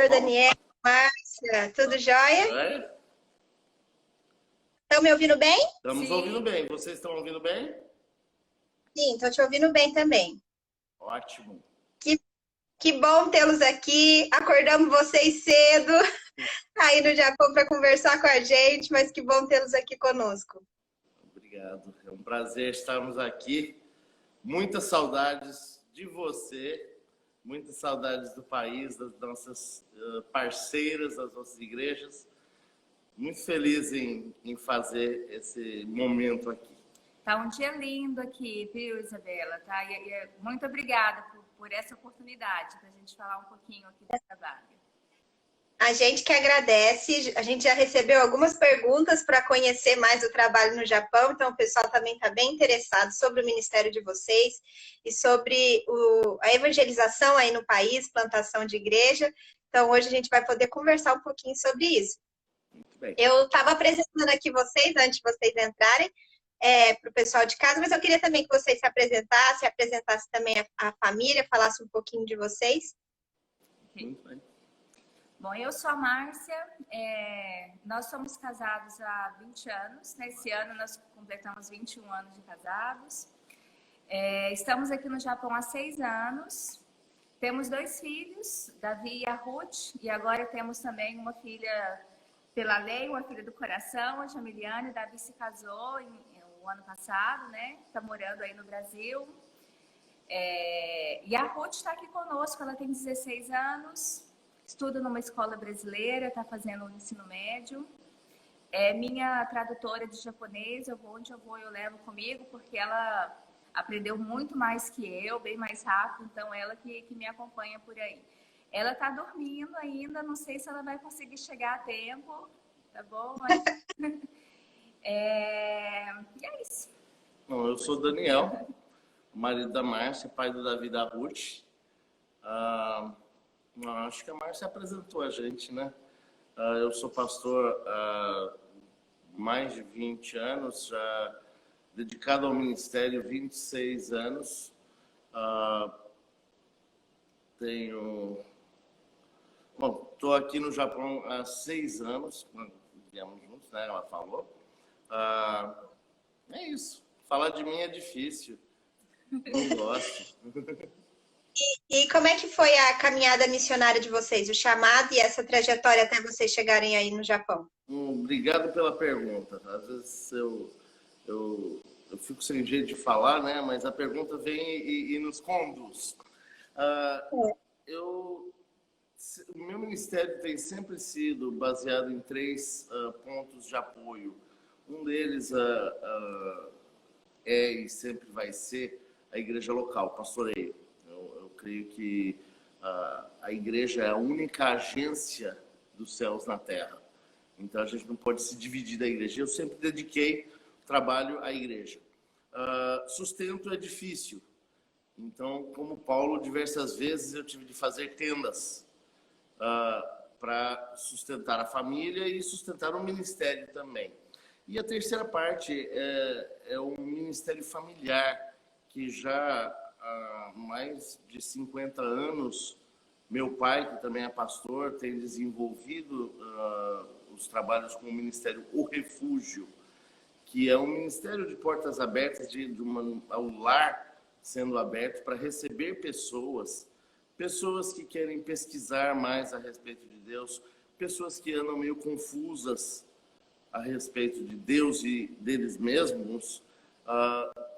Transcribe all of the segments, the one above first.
Pastor Daniel, Márcia, tudo jóia? É? Estão me ouvindo bem? Estamos ouvindo bem. Vocês estão ouvindo bem? Sim, estou te ouvindo bem também. Ótimo. Que bom tê-los aqui. Acordamos vocês cedo aí no Japão para conversar com a gente, mas que bom tê-los aqui conosco. Obrigado. É um prazer estarmos aqui. Muitas saudades de você, muitas saudades do país, das nossas parceiras, das nossas igrejas. Muito feliz em fazer esse momento aqui. Tá um dia lindo aqui, viu, Isabela? Tá? Muito obrigada por essa oportunidade para a gente falar um pouquinho aqui do trabalho. A gente que agradece, a gente já recebeu algumas perguntas para conhecer mais o trabalho no Japão, então o pessoal também está bem interessado sobre o ministério de vocês e sobre a evangelização aí no país, plantação de igreja. Então hoje a gente vai poder conversar um pouquinho sobre isso. Muito bem. Eu estava apresentando aqui vocês, antes de vocês entrarem, para o pessoal de casa, mas eu queria também que vocês se apresentassem também a família, falassem um pouquinho de vocês. Muito bem. Bom, eu sou a Márcia, nós somos casados há 20 anos, nesse ano nós completamos 21 anos de casados. Estamos aqui no Japão há 6 anos, temos 2 filhos, Davi e a Ruth, e agora temos também uma filha pela lei, uma filha do coração, a Jamiliane. Davi se casou o ano passado, né? Está morando aí no Brasil. E a Ruth está aqui conosco, ela tem 16 anos, estuda numa escola brasileira, está fazendo o ensino médio. É minha tradutora de japonês, onde eu vou, eu levo comigo, porque ela aprendeu muito mais que eu, bem mais rápido, então ela que me acompanha por aí. Ela está dormindo ainda, não sei se ela vai conseguir chegar a tempo, tá bom? Mas... E é isso. Bom, eu sou Daniel, marido da Márcia, pai do Davi e da Ruth. Acho que a Márcia apresentou a gente, né? Eu sou pastor há mais de 20 anos, já dedicado ao ministério 26 anos. Estou aqui no Japão há 6 anos, viemos juntos, né? Ela falou. É isso. Falar de mim é difícil. Não gosto. E como é que foi a caminhada missionária de vocês, o chamado e essa trajetória até vocês chegarem aí no Japão? Obrigado pela pergunta. Às vezes eu fico sem jeito de falar, né? Mas a pergunta vem e nos conduz. O meu ministério tem sempre sido baseado em 3 pontos de apoio. Um deles é e sempre vai ser a igreja local, o pastoreio. Eu creio que a igreja é a única agência dos céus na terra. Então a gente não pode se dividir da igreja. Eu sempre dediquei trabalho à igreja. Sustento é difícil. Então, como Paulo, diversas vezes eu tive de fazer tendas para sustentar a família e sustentar o ministério também. E a terceira parte é o ministério familiar, que já há mais de 50 anos, meu pai, que também é pastor, tem desenvolvido os trabalhos com o ministério O Refúgio, que é um ministério de portas abertas, ao lar sendo aberto para receber pessoas que querem pesquisar mais a respeito de Deus, pessoas que andam meio confusas a respeito de Deus e deles mesmos,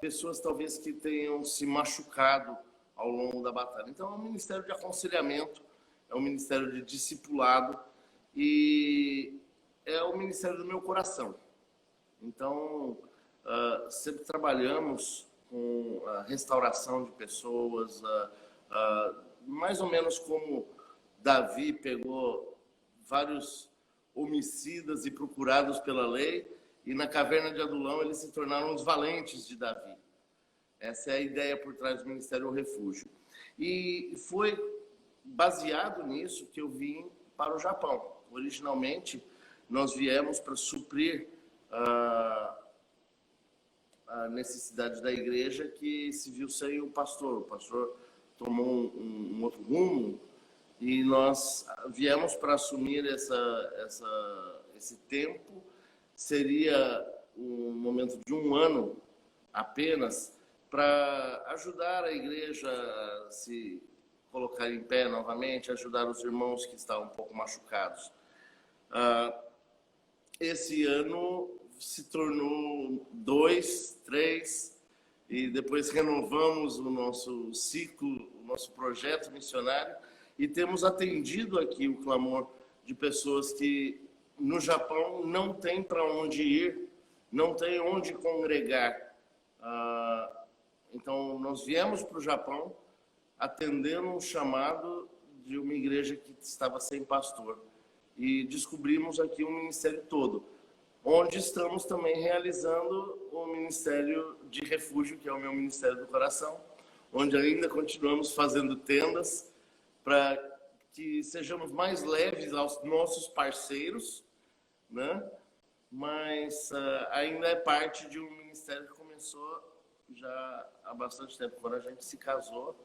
pessoas talvez que tenham se machucado ao longo da batalha. Então é um ministério de aconselhamento, é um ministério de discipulado e é o ministério do meu coração. Então sempre trabalhamos com a restauração de pessoas, mais ou menos como Davi pegou vários homicidas e procurados pela lei, e na caverna de Adulão eles se tornaram os valentes de Davi. Essa é a ideia por trás do Ministério ao Refúgio. E foi baseado nisso que eu vim para o Japão. Originalmente, nós viemos para suprir a necessidade da igreja, que se viu sem o pastor. O pastor tomou um outro rumo E nós viemos para assumir esse tempo. Seria um momento de 1 ano apenas para ajudar a igreja a se colocar em pé novamente, ajudar os irmãos que estavam um pouco machucados. Esse ano se tornou 2, 3, e depois renovamos o nosso ciclo, o nosso projeto missionário, e temos atendido aqui o clamor de pessoas que no Japão não tem para onde ir, não tem onde congregar. Então, nós viemos para o Japão atendendo um chamado de uma igreja que estava sem pastor. E descobrimos aqui um ministério todo, onde estamos também realizando o Ministério de Refúgio, que é o meu Ministério do Coração, onde ainda continuamos fazendo tendas para que sejamos mais leves aos nossos parceiros, né? Mas ainda é parte de um ministério que começou já há bastante tempo, quando a gente se casou,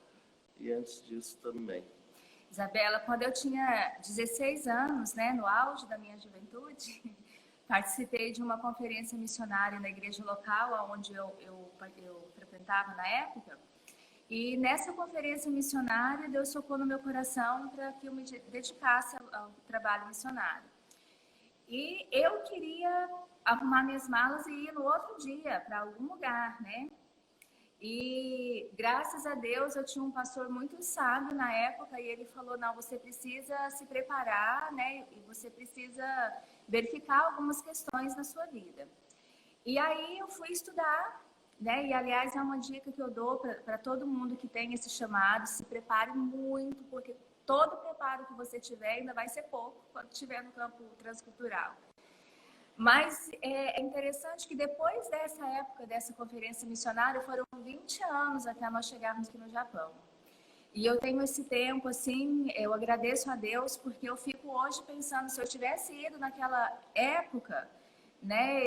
e antes disso também. Isabela, quando eu tinha 16 anos, né, no auge da minha juventude, participei de uma conferência missionária na igreja local, onde eu frequentava na época. E nessa conferência missionária, Deus tocou no meu coração para que eu me dedicasse ao trabalho missionário. E eu queria arrumar minhas malas e ir no outro dia para algum lugar, né? E graças a Deus eu tinha um pastor muito sábio na época e ele falou, não, você precisa se preparar, né? E você precisa verificar algumas questões na sua vida. E aí eu fui estudar, né? E aliás é uma dica que eu dou para todo mundo que tem esse chamado, se prepare muito, porque todo preparo que você tiver ainda vai ser pouco quando estiver no campo transcultural. Mas é interessante que depois dessa época, dessa conferência missionária, foram 20 anos até nós chegarmos aqui no Japão. E eu tenho esse tempo, assim, eu agradeço a Deus, porque eu fico hoje pensando, se eu tivesse ido naquela época, né,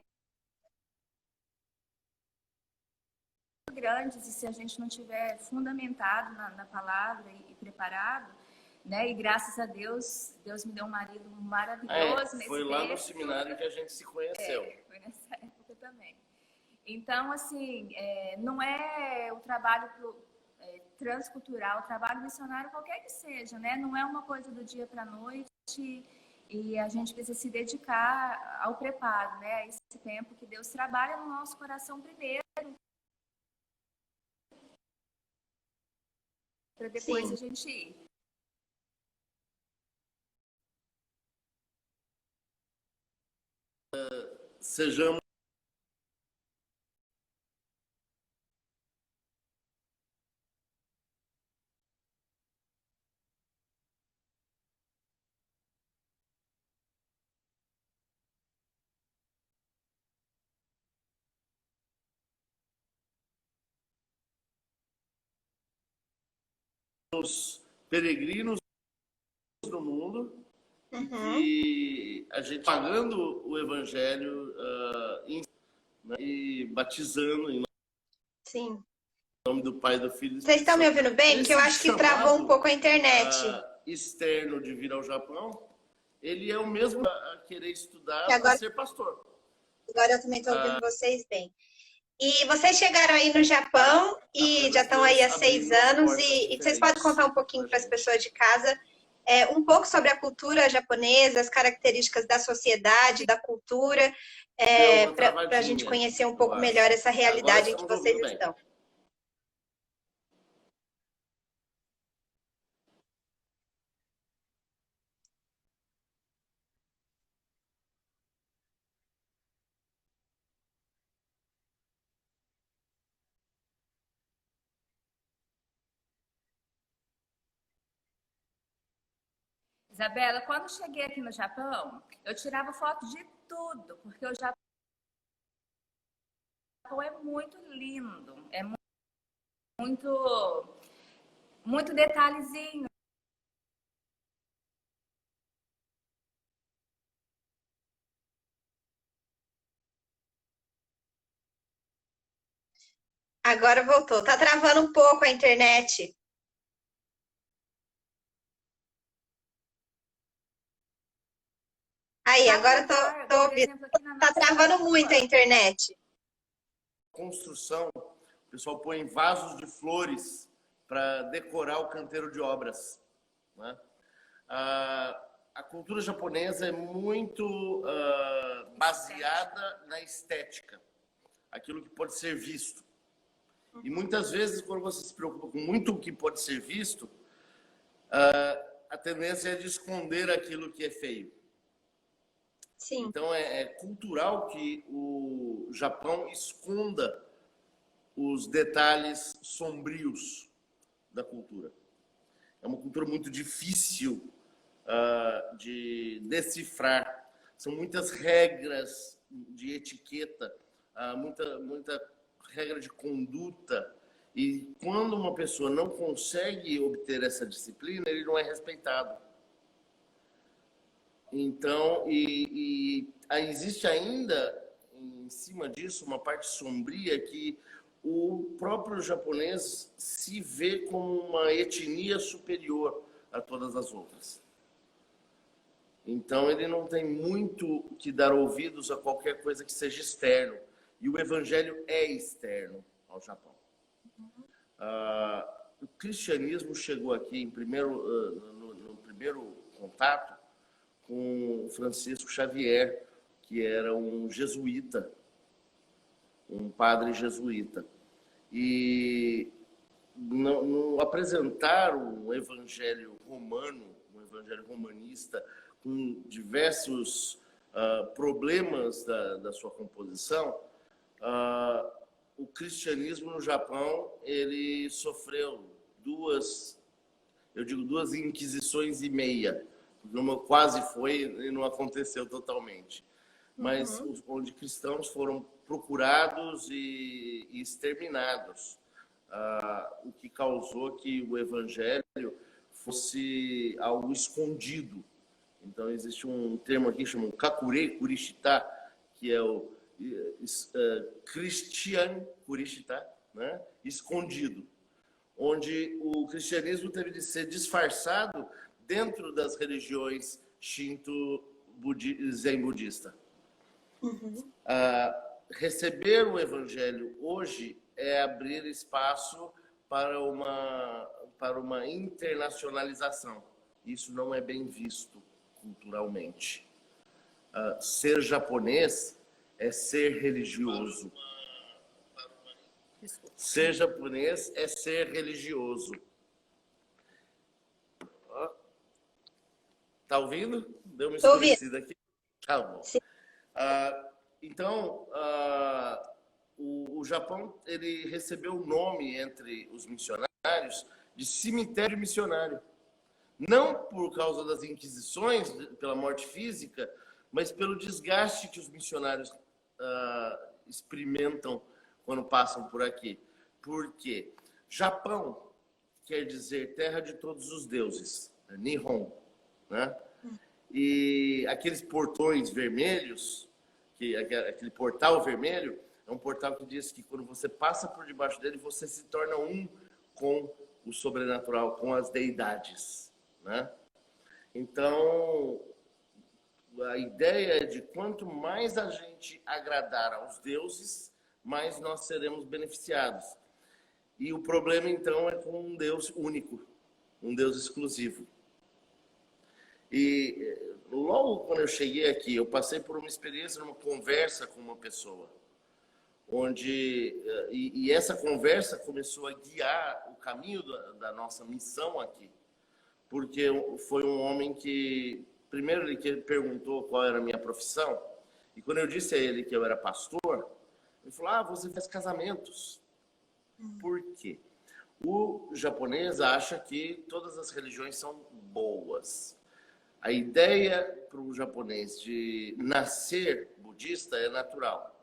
grandes, e se a gente não tiver fundamentado na palavra e preparado, né? E graças a Deus, Deus me deu um marido maravilhoso nesse foi lá tempo. no seminário que a gente se conheceu. Foi nessa época também. Então, assim, não é o trabalho transcultural, o trabalho missionário, qualquer que seja, né? Não é uma coisa do dia para a noite e a gente precisa se dedicar ao preparo, né? A esse tempo que Deus trabalha no nosso coração primeiro, para depois Sim. a gente ir. Sejamos peregrinos no mundo, e a gente pagando o evangelho e batizando em Sim. nome do Pai, do Filho e do Vocês estão me ouvindo bem? Porque eu acho que travou um pouco a internet. Externo de vir ao Japão, ele é o mesmo a querer estudar para ser pastor. Agora eu também estou ouvindo vocês bem. E vocês chegaram aí no Japão e já estão aí há 6 anos. E vocês podem contar um pouquinho para as pessoas de casa um pouco sobre a cultura japonesa, as características da sociedade, da cultura, para a gente conhecer um pouco melhor essa realidade em que vocês estão. Isabela, quando cheguei aqui no Japão, eu tirava foto de tudo, porque o Japão é muito lindo, é muito detalhezinho. Agora voltou. Tá travando um pouco a internet. Aí, agora tô por ouvindo. exemplo, aqui na Tá nossa travando rua, muito a internet. Construção, o pessoal põe vasos de flores para decorar o canteiro de obras, né? A cultura japonesa é muito baseada na estética, aquilo que pode ser visto. E muitas vezes, quando você se preocupa com muito o que pode ser visto, a tendência é de esconder aquilo que é feio. Sim. Então, é cultural que o Japão esconda os detalhes sombrios da cultura. É uma cultura muito difícil de decifrar. São muitas regras de etiqueta, muita regra de conduta. E quando uma pessoa não consegue obter essa disciplina, ele não é respeitado. Então, existe ainda, em cima disso, uma parte sombria que o próprio japonês se vê como uma etnia superior a todas as outras. Então, ele não tem muito que dar ouvidos a qualquer coisa que seja externo. E o evangelho é externo ao Japão. O cristianismo chegou aqui no primeiro contato com Francisco Xavier, que era um jesuíta, um padre jesuíta. E não apresentaram um evangelho romano, um evangelho romanista, com diversos problemas da sua composição. O cristianismo no Japão, ele sofreu duas inquisições e meia. Uma quase foi e não aconteceu totalmente. Mas onde cristãos foram procurados e exterminados. O que causou que o evangelho fosse algo escondido. Então, existe um termo aqui chamado Kakure Kurishita, que é o Christian Kurishita, né? Escondido. Onde o cristianismo teve de ser disfarçado dentro das religiões Shinto, Zen budista. Receber o evangelho hoje é abrir espaço para uma internacionalização. Isso não é bem visto culturalmente. Ser japonês é ser religioso. Ser japonês é ser religioso. Tá ouvindo? Deu uma escurecida aqui. Tá bom. Então, o Japão, ele recebeu o nome entre os missionários de cemitério missionário. Não por causa das inquisições, pela morte física, mas pelo desgaste que os missionários experimentam quando passam por aqui. Por quê? Japão quer dizer terra de todos os deuses, Nihon, né? E aqueles portões vermelhos, aquele portal vermelho, é um portal que diz que quando você passa por debaixo dele, você se torna um com o sobrenatural, com as deidades, né? Então, a ideia é de quanto mais a gente agradar aos deuses, mais nós seremos beneficiados. E o problema, então, é com um Deus único, um Deus exclusivo. E logo quando eu cheguei aqui, eu passei por uma experiência, uma conversa com uma pessoa, e essa conversa começou a guiar o caminho da nossa missão aqui. Porque foi um homem que, primeiro ele perguntou qual era a minha profissão, e quando eu disse a ele que eu era pastor, ele falou, você faz casamentos. Por quê? O japonês acha que todas as religiões são boas. A ideia para o japonês de nascer budista é natural.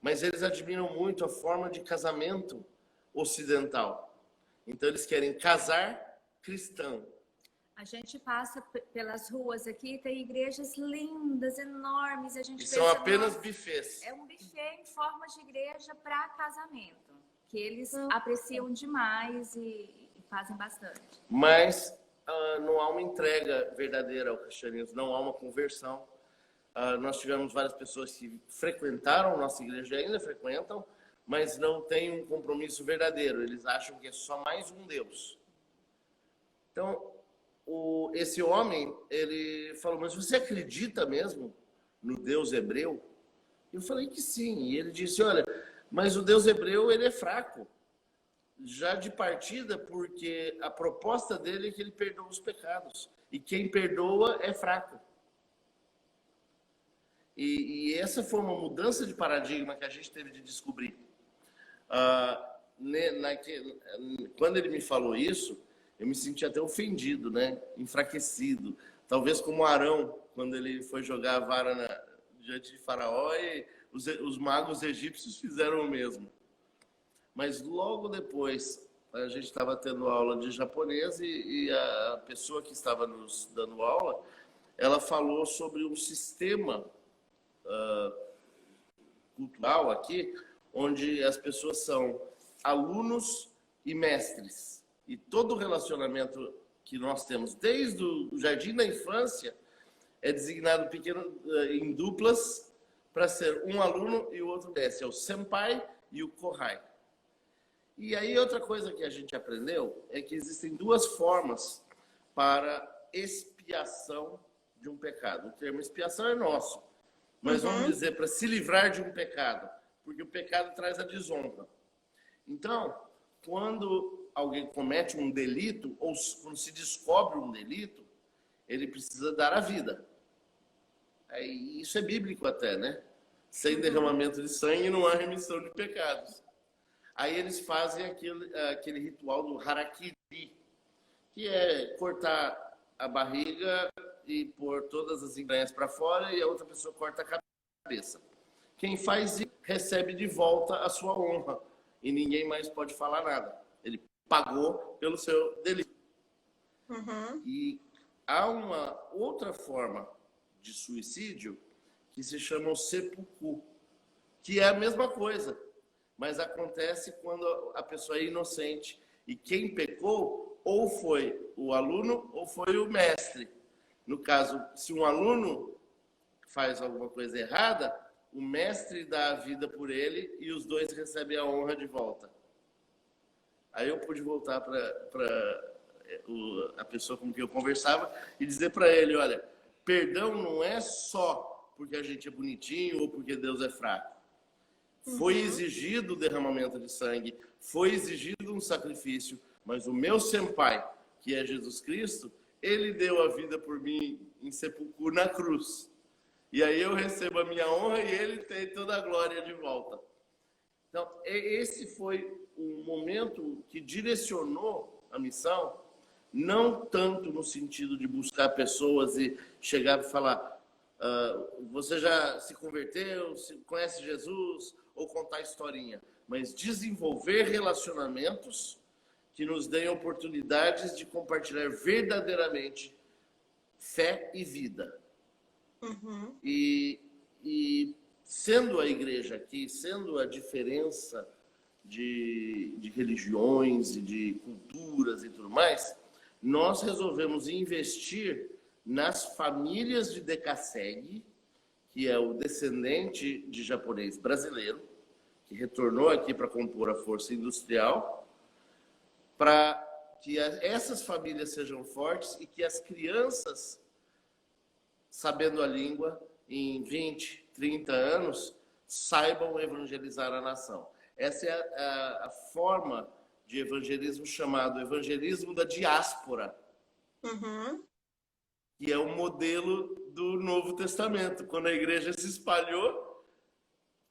Mas eles admiram muito a forma de casamento ocidental. Então, eles querem casar cristão. A gente passa pelas ruas aqui, tem igrejas lindas, enormes. A gente são apenas bufês. É um buffet em forma de igreja para casamento, que eles apreciam demais e fazem bastante. Mas não há uma entrega verdadeira ao cristianismo, não há uma conversão. Nós tivemos várias pessoas que frequentaram nossa igreja e ainda frequentam, mas não têm um compromisso verdadeiro. Eles acham que é só mais um Deus. Então, esse homem, ele falou, mas você acredita mesmo no Deus hebreu? Eu falei que sim. E ele disse, olha, mas o Deus hebreu, ele é fraco. Já de partida, porque a proposta dele é que ele perdoa os pecados. E quem perdoa é fraco. E essa foi uma mudança de paradigma que a gente teve de descobrir. Quando ele me falou isso, eu me senti até ofendido, né? Enfraquecido. Talvez como Arão, quando ele foi jogar a vara diante de Faraó, e os magos egípcios fizeram o mesmo. Mas logo depois, a gente estava tendo aula de japonês e a pessoa que estava nos dando aula, ela falou sobre um sistema cultural aqui, onde as pessoas são alunos e mestres. E todo o relacionamento que nós temos, desde o jardim da infância, é designado em duplas para ser um aluno e o outro mestre. É o senpai e o kohai. E aí outra coisa que a gente aprendeu é que existem duas formas para expiação de um pecado. O termo expiação é nosso, mas vamos dizer para se livrar de um pecado, porque o pecado traz a desonra. Então, quando alguém comete um delito, ou quando se descobre um delito, ele precisa dar a vida. Isso é bíblico até, né? Sem derramamento de sangue não há remissão de pecados. Aí eles fazem aquele ritual do harakiri, que é cortar a barriga e pôr todas as entranhas para fora e a outra pessoa corta a cabeça. Quem faz isso recebe de volta a sua honra e ninguém mais pode falar nada. Ele pagou pelo seu delito. E há uma outra forma de suicídio que se chama o seppuku, que é a mesma coisa, mas acontece quando a pessoa é inocente e quem pecou ou foi o aluno ou foi o mestre. No caso, se um aluno faz alguma coisa errada, o mestre dá a vida por ele e os dois recebem a honra de volta. Aí eu pude voltar para a pessoa com quem eu conversava e dizer para ele, olha, perdão não é só porque a gente é bonitinho ou porque Deus é fraco. Foi exigido o derramamento de sangue, foi exigido um sacrifício, mas o meu senpai, que é Jesus Cristo, ele deu a vida por mim em sepulcro na cruz. E aí eu recebo a minha honra e ele tem toda a glória de volta. Então, esse foi um momento que direcionou a missão, não tanto no sentido de buscar pessoas e chegar e falar, você já se converteu, conhece Jesus, ou contar historinha, mas desenvolver relacionamentos que nos deem oportunidades de compartilhar verdadeiramente fé e vida. E sendo a igreja aqui, sendo a diferença de religiões e de culturas e tudo mais, nós resolvemos investir nas famílias de Dekaseg, que é o descendente de japonês brasileiro, que retornou aqui para compor a força industrial, para que essas famílias sejam fortes e que as crianças, sabendo a língua, em 20, 30 anos, saibam evangelizar a nação. Essa é a forma de evangelismo chamado evangelismo da diáspora, que é o modelo do Novo Testamento. Quando a igreja se espalhou,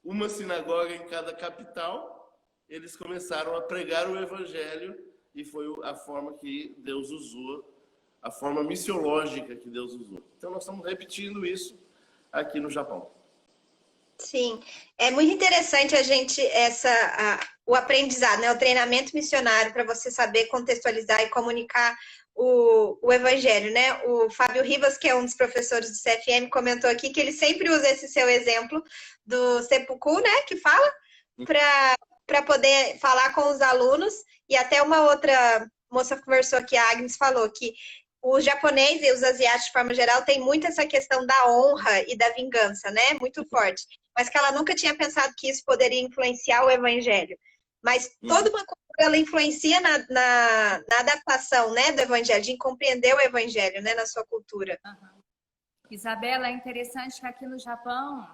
uma sinagoga em cada capital, eles começaram a pregar o evangelho e foi a forma que Deus usou, a forma missiológica que Deus usou. Então nós estamos repetindo isso aqui no Japão. Sim, é muito interessante o aprendizado, né? O treinamento missionário para você saber contextualizar e comunicar o evangelho, né? O Fábio Rivas, que é um dos professores do CFM, comentou aqui que ele sempre usa esse seu exemplo do seppuku, né? Que fala, para poder falar com os alunos. E até uma outra moça conversou aqui, a Agnes falou que o japonês e os asiáticos, de forma geral, têm muito essa questão da honra e da vingança, né? Muito forte. Mas que ela nunca tinha pensado que isso poderia influenciar o evangelho. Mas toda uma cultura, ela influencia na adaptação, né, do evangelho, de compreender o evangelho, né, na sua cultura. Uhum. Isabela, é interessante que aqui no Japão,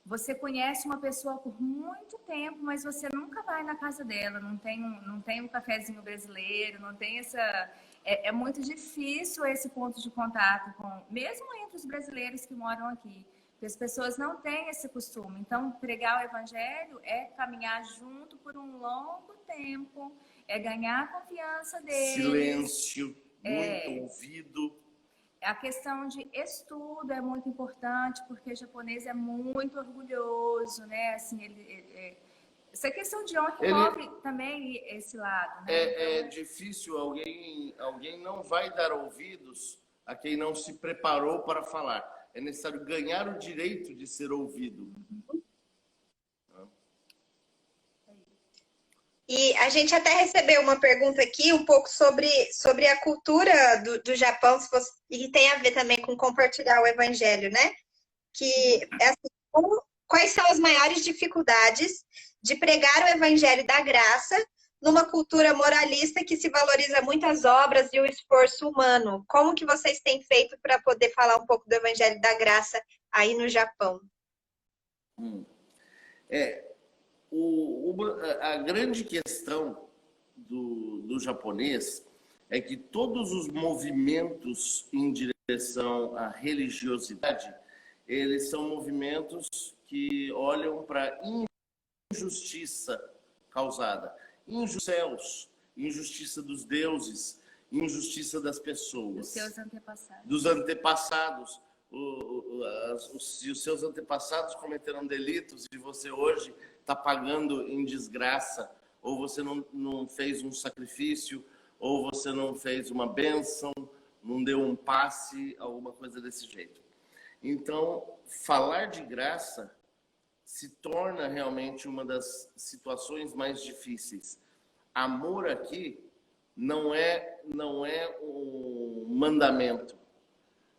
você conhece uma pessoa por muito tempo, mas você nunca vai na casa dela, não tem um cafezinho brasileiro, não tem essa... É muito difícil esse ponto de contato, mesmo entre os brasileiros que moram aqui. Porque as pessoas não têm esse costume. Então, pregar o evangelho é caminhar junto por um longo tempo, é ganhar a confiança deles. Silêncio, muito ouvido. A questão de estudo é muito importante, porque o japonês é muito orgulhoso, né? Assim, essa questão de honra envolve também esse lado, né? É difícil, alguém não vai dar ouvidos a quem não se preparou para falar. É necessário ganhar o direito de ser ouvido. E a gente até recebeu uma pergunta aqui um pouco sobre a cultura do Japão, e tem a ver também com compartilhar o evangelho, né? Que é assim, quais são as maiores dificuldades de pregar o evangelho da graça numa cultura moralista que se valoriza muito as obras e o esforço humano? Como que vocês têm feito para poder falar um pouco do evangelho da graça aí no Japão? A grande questão do japonês é que todos os movimentos em direção à religiosidade, eles são movimentos que olham para a injustiça causada. Injustiça, injustiça dos deuses, injustiça das pessoas. Dos seus antepassados. Dos antepassados. Se os seus antepassados cometeram delitos e você hoje está pagando em desgraça, ou você não fez um sacrifício, ou você não fez uma bênção, não deu um passe, alguma coisa desse jeito. Então, falar de graça se torna realmente uma das situações mais difíceis. Amor aqui não é um mandamento.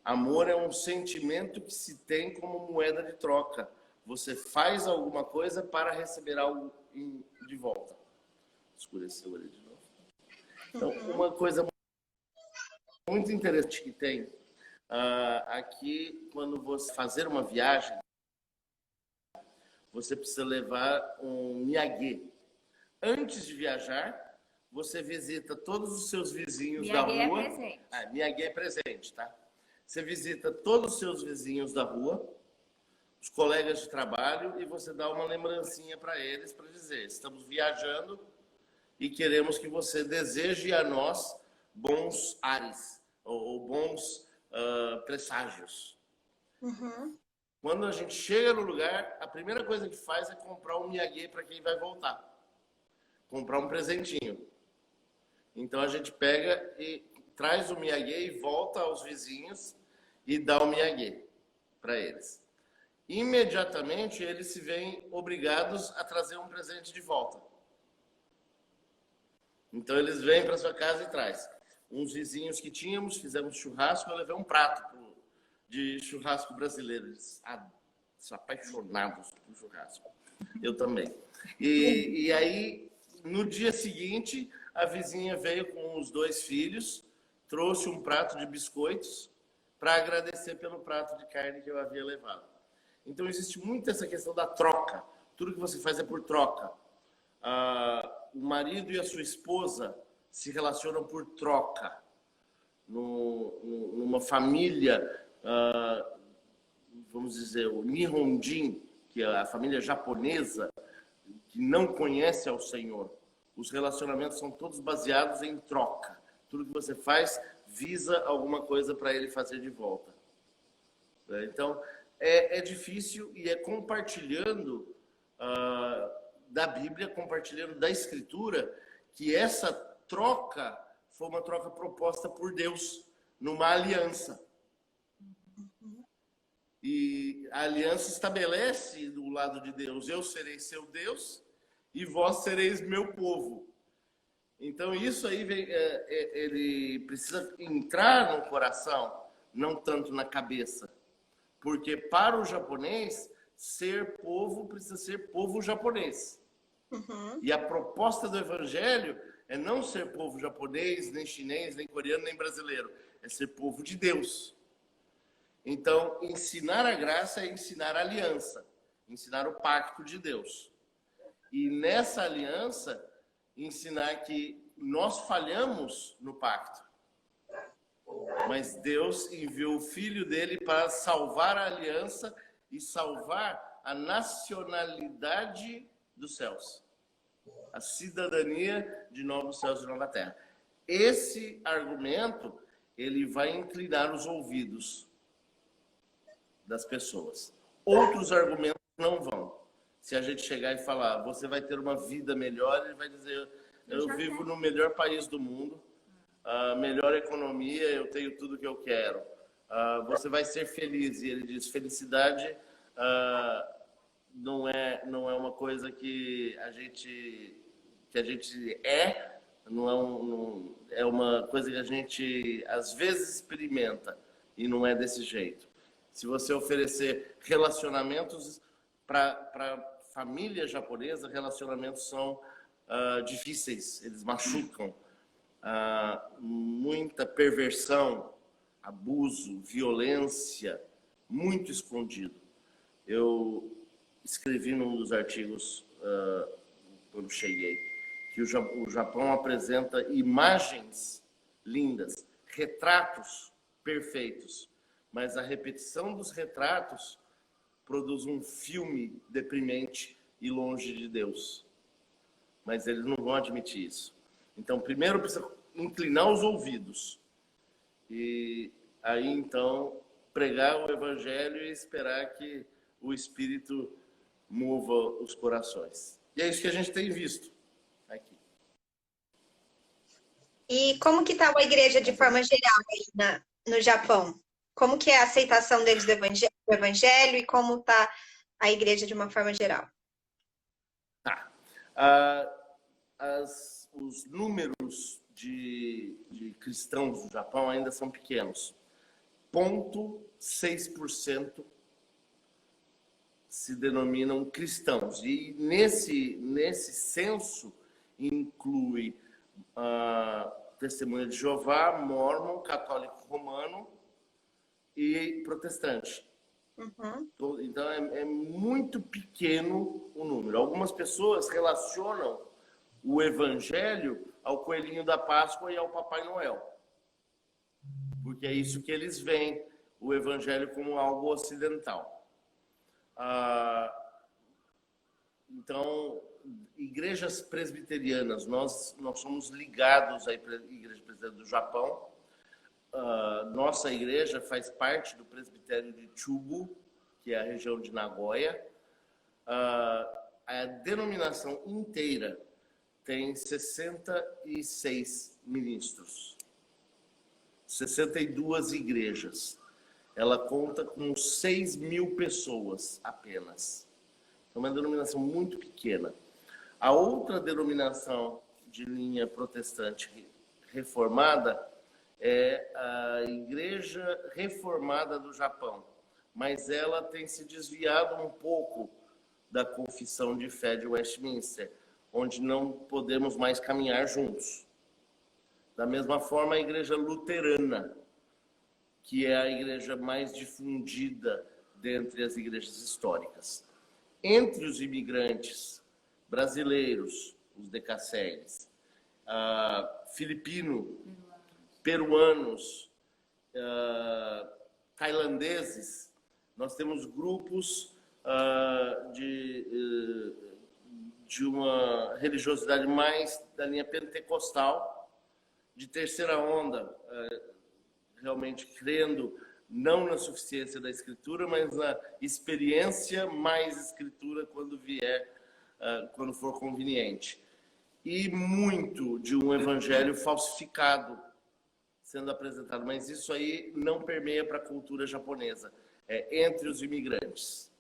Amor é um sentimento que se tem como moeda de troca. Você faz alguma coisa para receber algo de volta. Escureceu ali de novo. Então, uma coisa muito interessante que tem aqui, quando você fazer uma viagem, você precisa levar um miyage. Antes de viajar, você visita todos os seus vizinhos da rua. Miyage é presente. Miyage é presente, tá? Você visita todos os seus vizinhos da rua, os colegas de trabalho, e você dá uma lembrancinha para eles, para dizer: estamos viajando e queremos que você deseje a nós bons ares, ou bons presságios. Quando a gente chega no lugar, a primeira coisa que faz é comprar um miyage para quem vai voltar. Comprar um presentinho. Então a gente pega e traz o miyage e volta aos vizinhos e dá o miyage para eles. Imediatamente eles se veem obrigados a trazer um presente de volta. Então eles vêm para sua casa e traz. Uns vizinhos que tínhamos, fizemos churrasco, eu levei um prato de churrasco brasileiro. Eles são apaixonados por churrasco. Eu também. E aí, no dia seguinte, a vizinha veio com os 2 filhos, trouxe um prato de biscoitos para agradecer pelo prato de carne que eu havia levado. Então, existe muito essa questão da troca. Tudo que você faz é por troca. O marido e a sua esposa se relacionam por troca. Numa família, vamos dizer, o Nihonjin, que é a família japonesa, que não conhece ao Senhor, os relacionamentos são todos baseados em troca. Tudo que você faz visa alguma coisa para ele fazer de volta. Então, é difícil, e é compartilhando da Bíblia, compartilhando da Escritura, que essa troca foi uma troca proposta por Deus numa aliança. E a aliança estabelece do lado de Deus: eu serei seu Deus e vós sereis meu povo. Então, isso aí ele precisa entrar no coração, não tanto na cabeça. Porque para o japonês, ser povo precisa ser povo japonês. Uhum. E a proposta do evangelho é não ser povo japonês, nem chinês, nem coreano, nem brasileiro. É ser povo de Deus. Então, ensinar a graça é ensinar a aliança, ensinar o pacto de Deus. E nessa aliança, ensinar que nós falhamos no pacto. Mas Deus enviou o Filho dele para salvar a aliança e salvar a nacionalidade dos céus. A cidadania de novos céus e nova terra. Esse argumento, ele vai inclinar os ouvidos das pessoas. Outros argumentos não vão. Se a gente chegar e falar, você vai ter uma vida melhor, ele vai dizer, eu vivo no melhor país do mundo, a melhor economia, eu tenho tudo que eu quero. Você vai ser feliz. E ele diz, felicidade não é uma coisa que a gente é uma coisa que a gente às vezes experimenta e não é desse jeito. Se você oferecer relacionamentos para família japonesa, relacionamentos são difíceis, eles machucam. Muita perversão, abuso, violência, muito escondido. Eu escrevi num dos artigos, quando cheguei, que o Japão apresenta imagens lindas, retratos perfeitos, mas a repetição dos retratos produz um filme deprimente e longe de Deus. Mas eles não vão admitir isso. Então, primeiro precisa inclinar os ouvidos. E aí, então, pregar o evangelho e esperar que o Espírito mova os corações. E é isso que a gente tem visto aqui. E como que está a igreja de forma geral aí no Japão? Como que é a aceitação deles do evangelho e como está a igreja de uma forma geral? Tá. Os números de cristãos no Japão ainda são pequenos. 0,6% se denominam cristãos. E nesse censo inclui Testemunha de Jeová, Mórmon, Católico Romano e Protestante. Uhum. Então é muito pequeno o número. Algumas pessoas relacionam o evangelho ao coelhinho da Páscoa e ao Papai Noel. Porque é isso que eles veem, o evangelho como algo ocidental. Então, igrejas presbiterianas, nós somos ligados à Igreja Presbiteriana do Japão. Nossa igreja faz parte do presbitério de Chubu, que é a região de Nagoya. A denominação inteira tem 66 ministros, 62 igrejas. Ela conta com 6.000 pessoas apenas. É uma denominação muito pequena. A outra denominação de linha protestante reformada é a Igreja Reformada do Japão, mas ela tem se desviado um pouco da Confissão de Fé de Westminster, onde não podemos mais caminhar juntos. Da mesma forma, a Igreja Luterana, que é a igreja mais difundida dentre as igrejas históricas. Entre os imigrantes brasileiros, os decassegues, peruanos, tailandeses, nós temos grupos de uma religiosidade mais da linha pentecostal, de terceira onda, realmente crendo não na suficiência da Escritura, mas na experiência mais Escritura quando quando for conveniente. E muito de um evangelho falsificado sendo apresentado, mas isso aí não permeia para a cultura japonesa, é entre os imigrantes.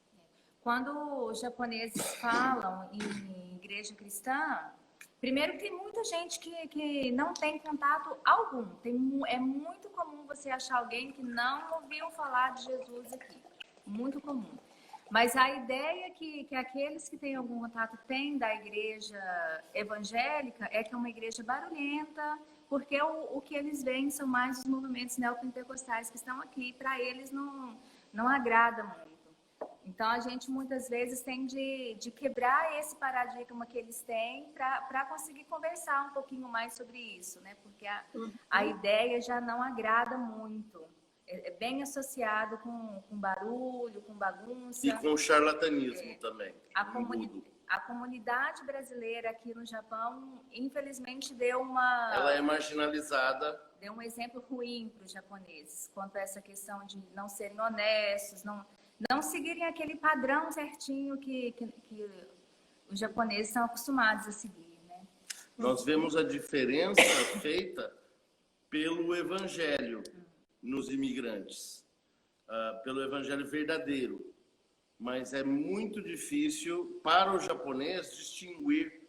Quando os japoneses falam em igreja cristã, Primeiro, tem muita gente que não tem contato algum. É muito comum você achar alguém que não ouviu falar de Jesus aqui. Muito comum. Mas a ideia que aqueles que têm algum contato têm da igreja evangélica é que é uma igreja barulhenta, porque o que eles veem são mais os movimentos neopentecostais que estão aqui. Para eles não agrada muito. Então, a gente muitas vezes tem de quebrar esse paradigma que eles têm para conseguir conversar um pouquinho mais sobre isso, né? Porque a ideia já não agrada muito. É bem associado com barulho, com bagunça. E com charlatanismo também. A comunidade brasileira aqui no Japão, infelizmente, deu uma... Ela é marginalizada. Deu um exemplo ruim para os japoneses, quanto a essa questão de não serem honestos, não seguirem aquele padrão certinho que os japoneses são acostumados a seguir, né? Nós vemos a diferença feita pelo evangelho nos imigrantes, pelo evangelho verdadeiro. Mas é muito difícil para o japonês distinguir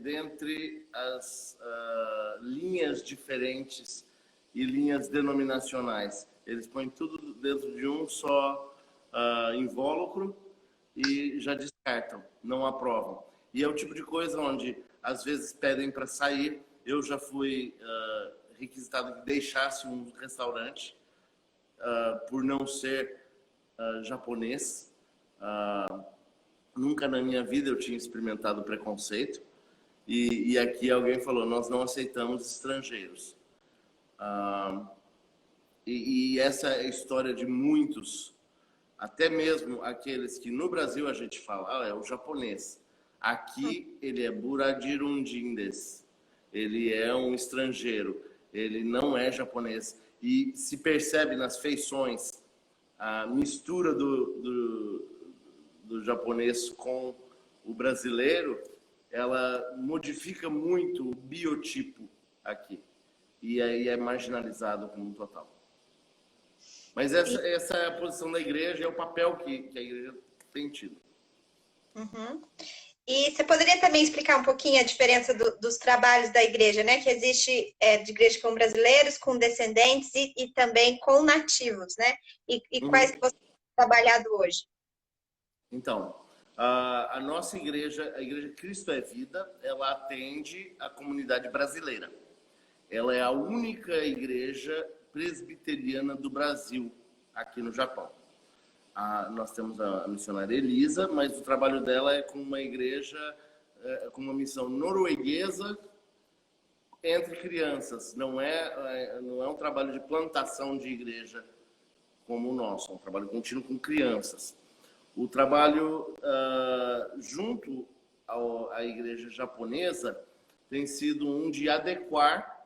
dentre as linhas diferentes e linhas denominacionais. Eles põem tudo dentro de um só invólucro e já descartam, não aprovam. E é o tipo de coisa onde, às vezes, pedem para sair. Eu já fui requisitado que deixasse um restaurante por não ser japonês. Nunca na minha vida eu tinha experimentado preconceito. E aqui alguém falou, nós não aceitamos estrangeiros. E essa é a história de muitos, até mesmo aqueles que no Brasil a gente fala, é o japonês. Aqui ele é buradirundin desu. Ele é um estrangeiro, ele não é japonês. E se percebe nas feições a mistura do japonês com o brasileiro, ela modifica muito o biotipo aqui. E aí é marginalizado como um total. Mas essa é a posição da igreja, é o papel que a igreja tem tido. Uhum. E você poderia também explicar um pouquinho a diferença dos trabalhos da igreja, né? Que existe de igreja com brasileiros, com descendentes e também com nativos, né? E quais que você tem trabalhado hoje? Então, a nossa igreja, a Igreja Cristo é Vida, ela atende a comunidade brasileira. Ela é a única igreja presbiteriana do Brasil, aqui no Japão. Nós temos a missionária Elisa, mas o trabalho dela é com uma igreja, com uma missão norueguesa entre crianças. Não é um trabalho de plantação de igreja como o nosso, é um trabalho contínuo com crianças. O trabalho junto à igreja japonesa tem sido um de adequar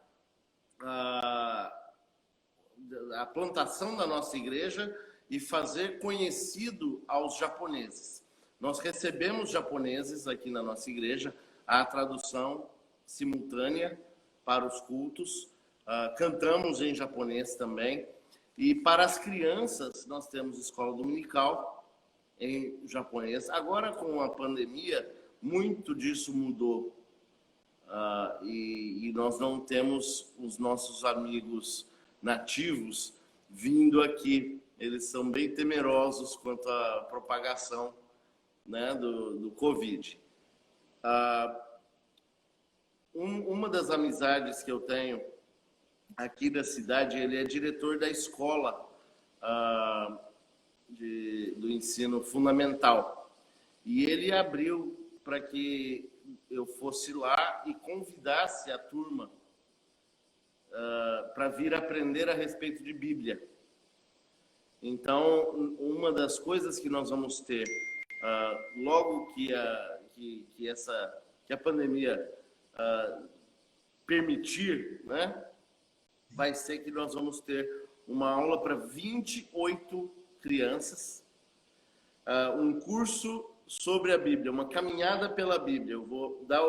a plantação da nossa igreja e fazer conhecido aos japoneses. Nós recebemos japoneses aqui na nossa igreja, a tradução simultânea para os cultos, cantamos em japonês também, e para as crianças nós temos escola dominical em japonês. Agora, com a pandemia, muito disso mudou, e nós não temos os nossos amigos nativos vindo aqui. Eles são bem temerosos quanto à propagação, né, do Covid. Uma das amizades que eu tenho aqui da cidade, ele é diretor da escola do ensino fundamental. E ele abriu para que eu fosse lá e convidasse a turma para vir aprender a respeito de Bíblia. Então, uma das coisas que nós vamos ter logo que a pandemia permitir, né, vai ser que nós vamos ter uma aula para 28 crianças, um curso sobre a Bíblia, uma caminhada pela Bíblia. Eu vou dar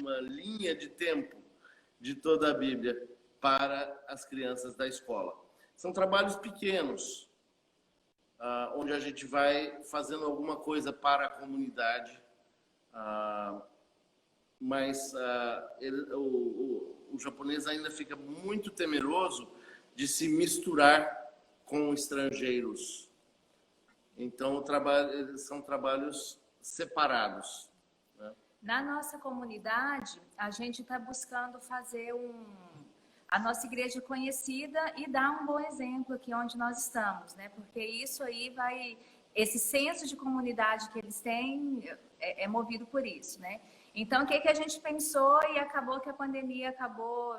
uma linha de tempo de toda a Bíblia para as crianças da escola. São trabalhos pequenos, onde a gente vai fazendo alguma coisa para a comunidade, Mas o japonês ainda fica muito temeroso de se misturar com estrangeiros. Então, são trabalhos separados, né? Na nossa comunidade, a gente está buscando fazer a nossa igreja conhecida e dar um bom exemplo aqui onde nós estamos, né? Porque isso aí esse senso de comunidade que eles têm é movido por isso, né? Então, o que a gente pensou e acabou que a pandemia acabou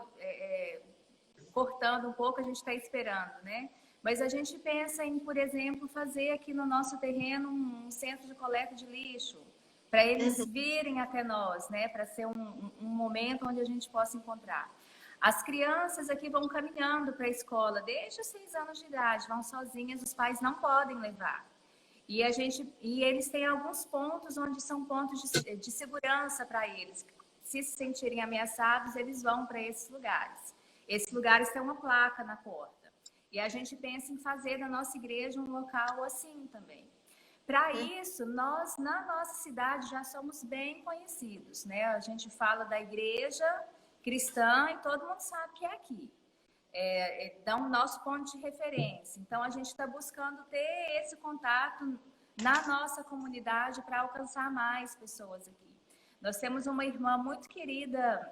cortando um pouco, a gente está esperando, né? Mas a gente pensa em, por exemplo, fazer aqui no nosso terreno um centro de coleta de lixo, para eles virem até nós, né? Para ser um momento onde a gente possa encontrar. As crianças aqui vão caminhando para a escola desde os 6 anos de idade, vão sozinhas, os pais não podem levar. E eles têm alguns pontos onde são pontos de segurança para eles. Se sentirem ameaçados, eles vão para esses lugares. Esses lugares têm uma placa na porta. E a gente pensa em fazer da nossa igreja um local assim também. Para isso, nós, na nossa cidade, já somos bem conhecidos, né? A gente fala da igreja cristã e todo mundo sabe que é aqui. Dá o nosso ponto de referência. Então, a gente está buscando ter esse contato na nossa comunidade para alcançar mais pessoas aqui. Nós temos uma irmã muito querida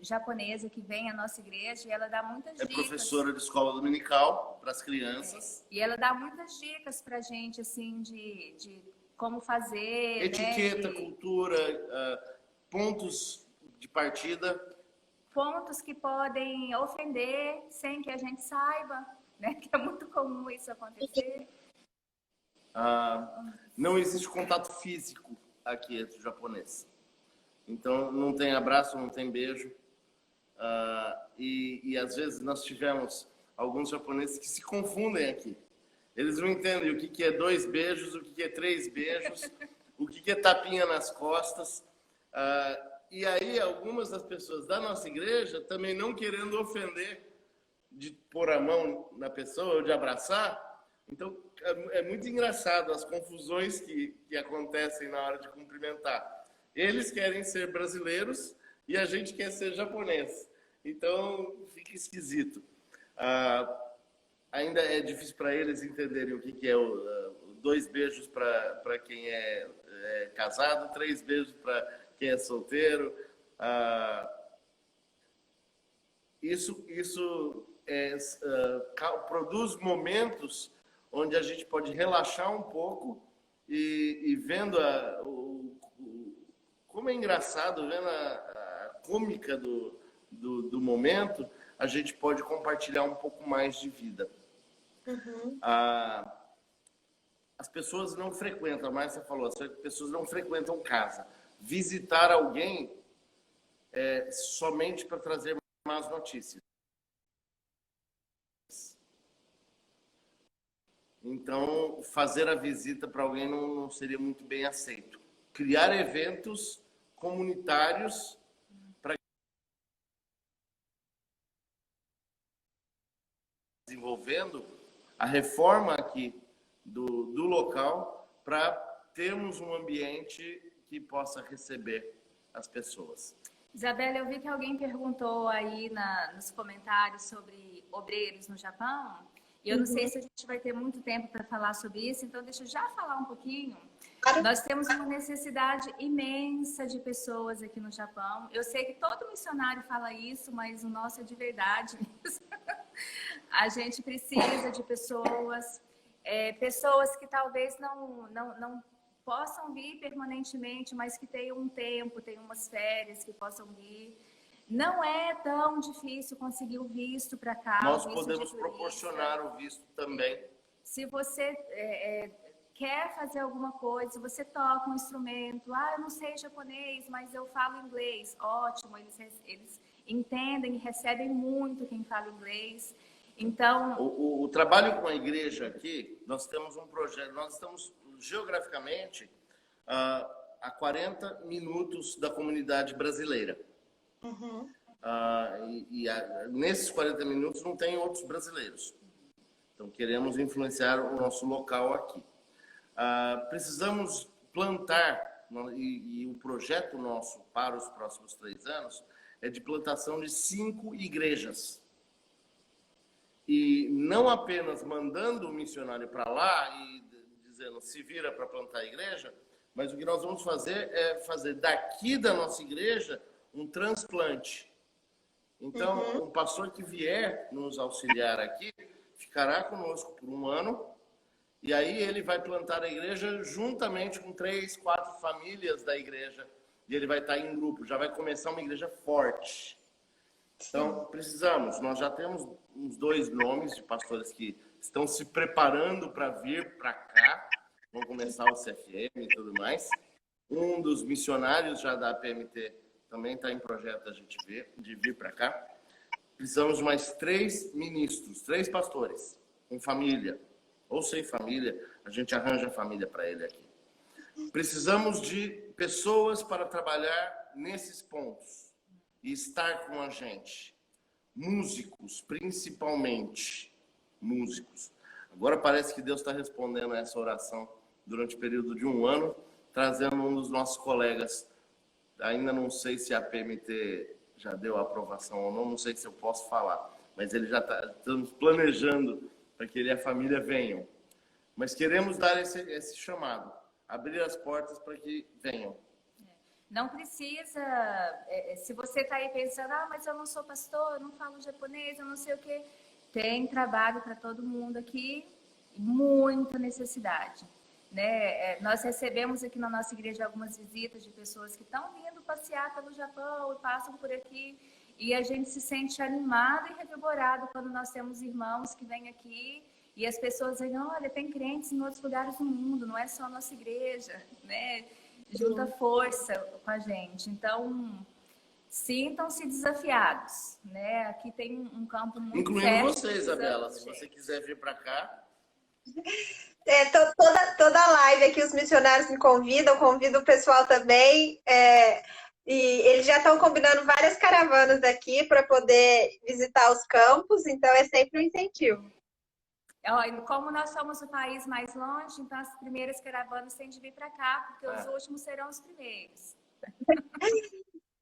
japonesa que vem à nossa igreja e ela dá muitas dicas. É professora de escola dominical para as crianças. E ela dá muitas dicas para a gente, assim, de como fazer. Etiqueta, né? cultura, pontos de partida. Pontos que podem ofender sem que a gente saiba, né? Que é muito comum isso acontecer. Não existe contato físico aqui entre o japonês. Então, não tem abraço, não tem beijo. E às vezes nós tivemos alguns japoneses que se confundem aqui. Eles não entendem o que é 2 beijos, o que é 3 beijos, o que é tapinha nas costas. E aí, algumas das pessoas da nossa igreja, também não querendo ofender, de pôr a mão na pessoa ou de abraçar. Então, é muito engraçado as confusões que acontecem na hora de cumprimentar. Eles querem ser brasileiros e a gente quer ser japonês. Então, fica esquisito. Ainda é difícil para eles entenderem o que é 2 beijos para quem é casado, 3 beijos para quem é solteiro. Isso produz momentos onde a gente pode relaxar um pouco e vendo como é engraçado, vendo a cômica do momento, a gente pode compartilhar um pouco mais de vida. As pessoas não frequentam, a Márcia falou, as pessoas não frequentam casa. Visitar alguém é somente para trazer más notícias. Então, fazer a visita para alguém não seria muito bem aceito. Criar eventos comunitários para desenvolvendo a reforma aqui do local para termos um ambiente que possa receber as pessoas. Isabela, eu vi que alguém perguntou aí nos comentários sobre obreiros no Japão. E eu não sei se a gente vai ter muito tempo para falar sobre isso, então deixa eu já falar um pouquinho. Nós temos uma necessidade imensa de pessoas aqui no Japão. Eu sei que todo missionário fala isso, mas o nosso é de verdade mesmo. A gente precisa de pessoas, pessoas que talvez não possam vir permanentemente, mas que tenham um tempo, tenham umas férias que possam vir. Não é tão difícil conseguir o visto para cá. Nós podemos proporcionar o visto também. Se você quer fazer alguma coisa, se você toca um instrumento, eu não sei japonês, mas eu falo inglês, ótimo, eles entendem e recebem muito quem fala inglês. Então, o trabalho com a igreja aqui, nós temos um projeto, nós estamos geograficamente a 40 minutos da comunidade brasileira. Nesses 40 minutos não tem outros brasileiros. Então, queremos influenciar o nosso local aqui. Precisamos plantar e o projeto nosso para os próximos 3 anos é de plantação de 5 igrejas. E não apenas mandando o missionário para lá e dizendo se vira para plantar a igreja, mas o que nós vamos fazer é fazer daqui da nossa igreja um transplante. Então, um pastor que vier nos auxiliar aqui ficará conosco por 1 ano, e aí ele vai plantar a igreja juntamente com 3, 4 famílias da igreja, e ele vai estar em grupo, já vai começar uma igreja forte. Então, precisamos, nós já temos uns 2 nomes de pastores que estão se preparando para vir para cá, vão começar o CFM e tudo mais. Um dos missionários já da PMT também está em projeto de vir para cá. Precisamos de mais 3 ministros, 3 pastores, com família, ou sem família, a gente arranja família para ele aqui. Precisamos de pessoas para trabalhar nesses pontos e estar com a gente. Músicos, principalmente. Músicos. Agora parece que Deus está respondendo a essa oração durante o período de 1 ano, trazendo um dos nossos colegas. Ainda não sei se a PMT já deu a aprovação ou não sei se eu posso falar, mas ele já está, estamos planejando para que ele e a família venham. Mas queremos dar esse chamado, abrir as portas para que venham. Não precisa, se você está aí pensando, mas eu não sou pastor, eu não falo japonês, eu não sei o quê. Tem trabalho para todo mundo aqui, muita necessidade. Né? Nós recebemos aqui na nossa igreja algumas visitas de pessoas que estão vindo passear pelo Japão e passam por aqui, e a gente se sente animado e revigorado quando nós temos irmãos que vêm aqui e as pessoas dizem, olha, tem crentes em outros lugares do mundo, não é só a nossa igreja, né? Junta força com a gente. Então, sintam-se desafiados, né? Aqui tem um campo muito incluindo você, Isabela, se você quiser vir para cá. Toda live aqui os missionários me convidam, convido o pessoal também. E eles já estão combinando várias caravanas daqui para poder visitar os campos, então é sempre um incentivo. Como nós somos o país mais longe, então as primeiras caravanas têm de vir para cá, porque os últimos serão os primeiros.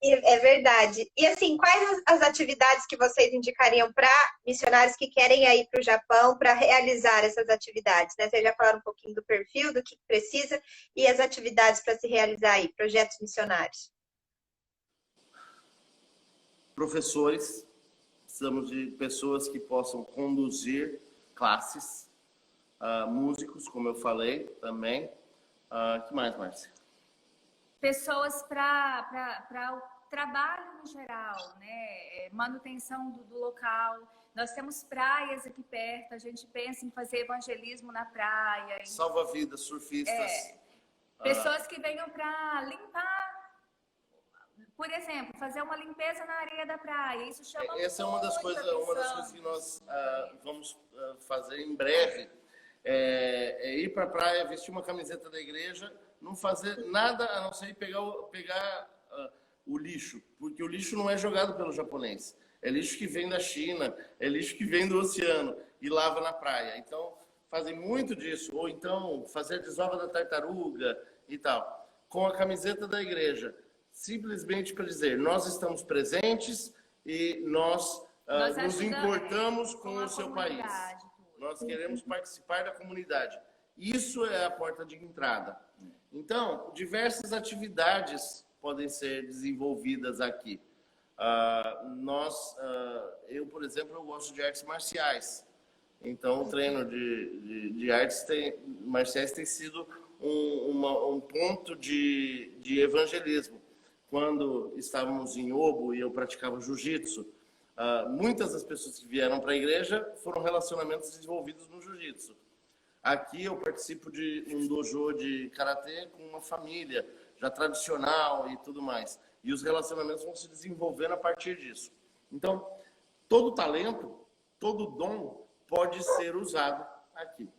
É verdade. E assim, quais as atividades que vocês indicariam para missionários que querem ir para o Japão para realizar essas atividades? Né? Vocês já falaram um pouquinho do perfil, do que precisa e as atividades para se realizar aí, projetos missionários. Professores, precisamos de pessoas que possam conduzir classes, músicos, como eu falei também. Que mais, Márcia? Pessoas para o trabalho no geral, né? Manutenção do local. Nós temos praias aqui perto, a gente pensa em fazer evangelismo na praia. Salva-vidas, surfistas. Pessoas que venham para limpar, por exemplo, fazer uma limpeza na areia da praia. Isso chama Essa é uma das coisas que nós vamos fazer em breve. Ir para a praia, vestir uma camiseta da igreja, não fazer nada a não ser pegar o lixo, porque o lixo não é jogado pelo japonês, é lixo que vem da China, é lixo que vem do oceano e lava na praia. Então, fazem muito disso, ou então fazer a desova da tartaruga e tal, com a camiseta da igreja, simplesmente para dizer, nós estamos presentes e nós nos importamos com o seu país. Nós queremos participar da comunidade. Isso é a porta de entrada. Então, diversas atividades podem ser desenvolvidas aqui. Eu, por exemplo, eu gosto de artes marciais. Então, o treino de artes marciais tem sido um ponto de evangelismo. Quando estávamos em Obo e eu praticava jiu-jitsu, muitas das pessoas que vieram para a igreja foram relacionamentos desenvolvidos no jiu-jitsu. Aqui eu participo de um dojo de karatê com uma família já tradicional e tudo mais. E os relacionamentos vão se desenvolvendo a partir disso. Então, todo talento, todo dom pode ser usado aqui.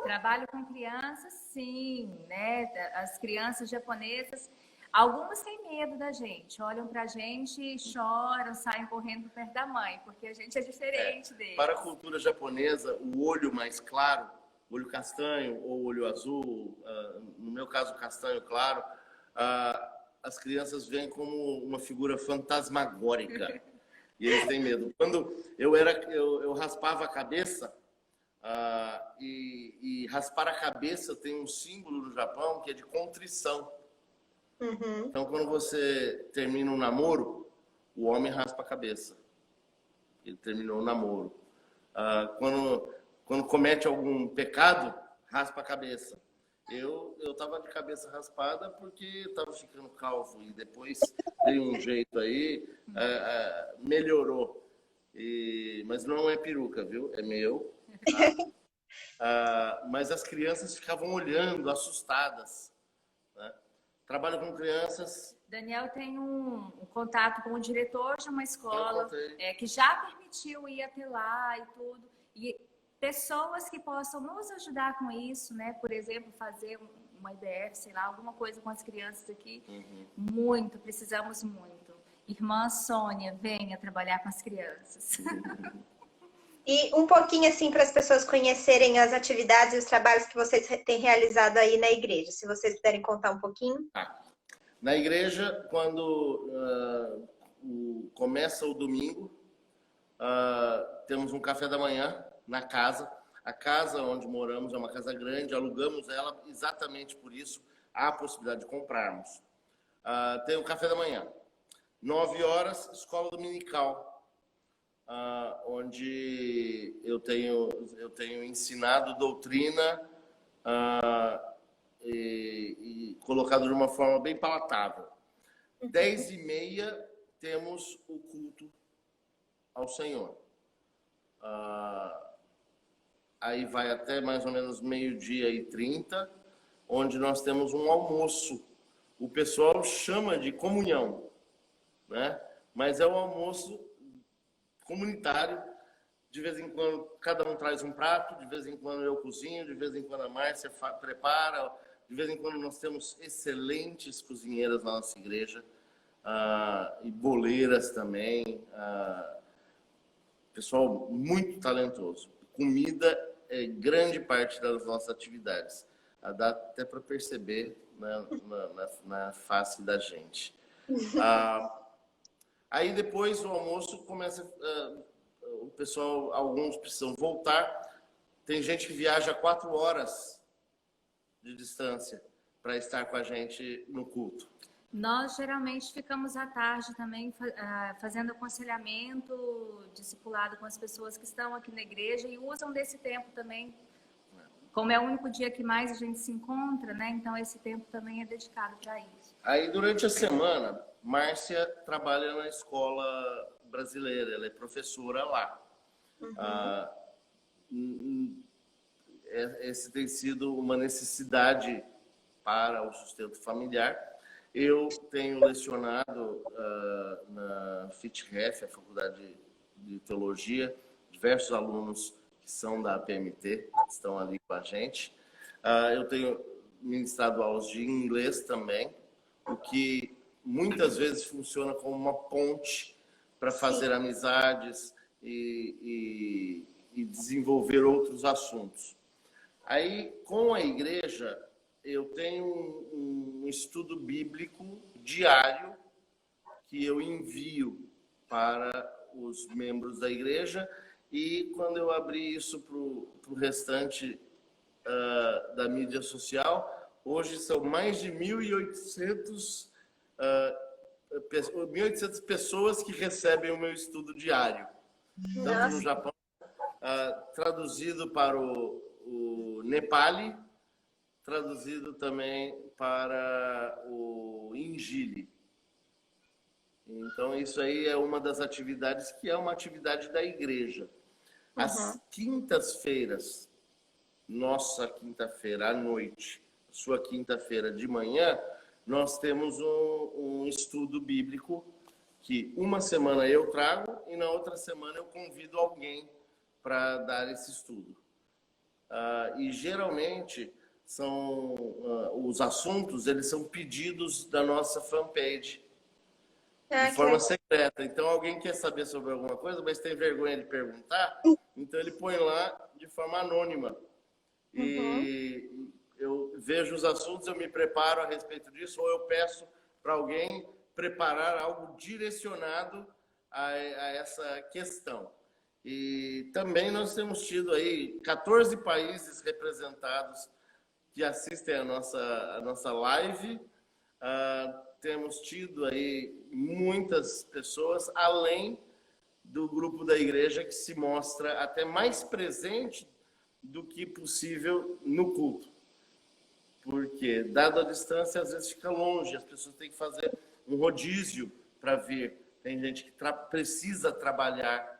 Trabalho com crianças, sim, né? As crianças japonesas, algumas têm medo da gente, olham pra gente, choram, saem correndo perto da mãe, porque a gente é diferente deles. Para a cultura japonesa, o olho mais claro, olho castanho ou olho azul, no meu caso castanho claro, as crianças veem como uma figura fantasmagórica e eles têm medo. Quando eu raspava a cabeça, e raspar a cabeça tem um símbolo no Japão que é de contrição. Uhum. Então, quando você termina um namoro, o homem raspa a cabeça. Ele terminou o namoro. Quando comete algum pecado, raspa a cabeça. Eu estava de cabeça raspada porque estava ficando calvo e depois dei um jeito aí, melhorou. Mas não é peruca, viu? É meu. Mas as crianças ficavam olhando, assustadas, né? Trabalho com crianças. Daniel tem um contato com o diretor de uma escola que já permitiu ir até lá e tudo. E pessoas que possam nos ajudar com isso, né? Por exemplo, fazer uma IBF, sei lá, alguma coisa com as crianças aqui. Muito, precisamos muito. Irmã Sônia, venha trabalhar com as crianças. E um pouquinho assim para as pessoas conhecerem as atividades e os trabalhos que vocês têm realizado aí na igreja, se vocês puderem contar um pouquinho. Na igreja, quando começa o domingo, temos um café da manhã na casa. A casa onde moramos é uma casa grande, alugamos ela exatamente por isso. Há a possibilidade de comprarmos. Tem o café da manhã. 9h, escola dominical, onde eu tenho ensinado doutrina e colocado de uma forma bem palatável. 10h30 temos o culto ao Senhor. Aí vai até mais ou menos 12h30, onde nós temos um almoço. O pessoal chama de comunhão, né? Mas é um almoço comunitário. De vez em quando cada um traz um prato, de vez em quando eu cozinho, de vez em quando a Márcia prepara, de vez em quando nós temos excelentes cozinheiras na nossa igreja, e boleiras também, pessoal muito talentoso. Comida é grande parte das nossas atividades, dá até para perceber, né, na face da gente. Aí depois do almoço começa, o pessoal, alguns precisam voltar. Tem gente que viaja 4 horas de distância para estar com a gente no culto. Nós geralmente ficamos à tarde também fazendo aconselhamento, discipulado com as pessoas que estão aqui na igreja e usam desse tempo também. Como é o único dia que mais a gente se encontra, né? Então esse tempo também é dedicado para isso. Aí durante a semana, Márcia trabalha na escola brasileira, ela é professora lá. Esse tem sido uma necessidade para o sustento familiar. Eu tenho lecionado na FITREF, a Faculdade de Teologia, diversos alunos que são da PMT, que estão ali com a gente. Eu tenho ministrado aulas de inglês também, o que muitas vezes funciona como uma ponte para fazer amizades e desenvolver outros assuntos. Aí, com a igreja, eu tenho um estudo bíblico diário que eu envio para os membros da igreja, e quando eu abri isso para o restante da mídia social, hoje são mais de 1.800 pessoas que recebem o meu estudo diário. Tanto no Japão, traduzido para o Nepali, traduzido também para o Injili. Então, isso aí é uma das atividades que é uma atividade da igreja. As quintas-feiras, nossa quinta-feira à noite, sua quinta-feira de manhã, nós temos um estudo bíblico que uma semana eu trago e na outra semana eu convido alguém para dar esse estudo. E geralmente são os assuntos, eles são pedidos da nossa fanpage de forma secreta. Então alguém quer saber sobre alguma coisa, mas tem vergonha de perguntar, então ele põe lá de forma anônima. E eu vejo os assuntos, eu me preparo a respeito disso, ou eu peço para alguém preparar algo direcionado a essa questão. E também nós temos tido aí 14 países representados que assistem a nossa live. Temos tido aí muitas pessoas, além do grupo da igreja, que se mostra até mais presente do que possível no culto. Porque, dado a distância, às vezes fica longe, as pessoas têm que fazer um rodízio para vir. Tem gente que precisa trabalhar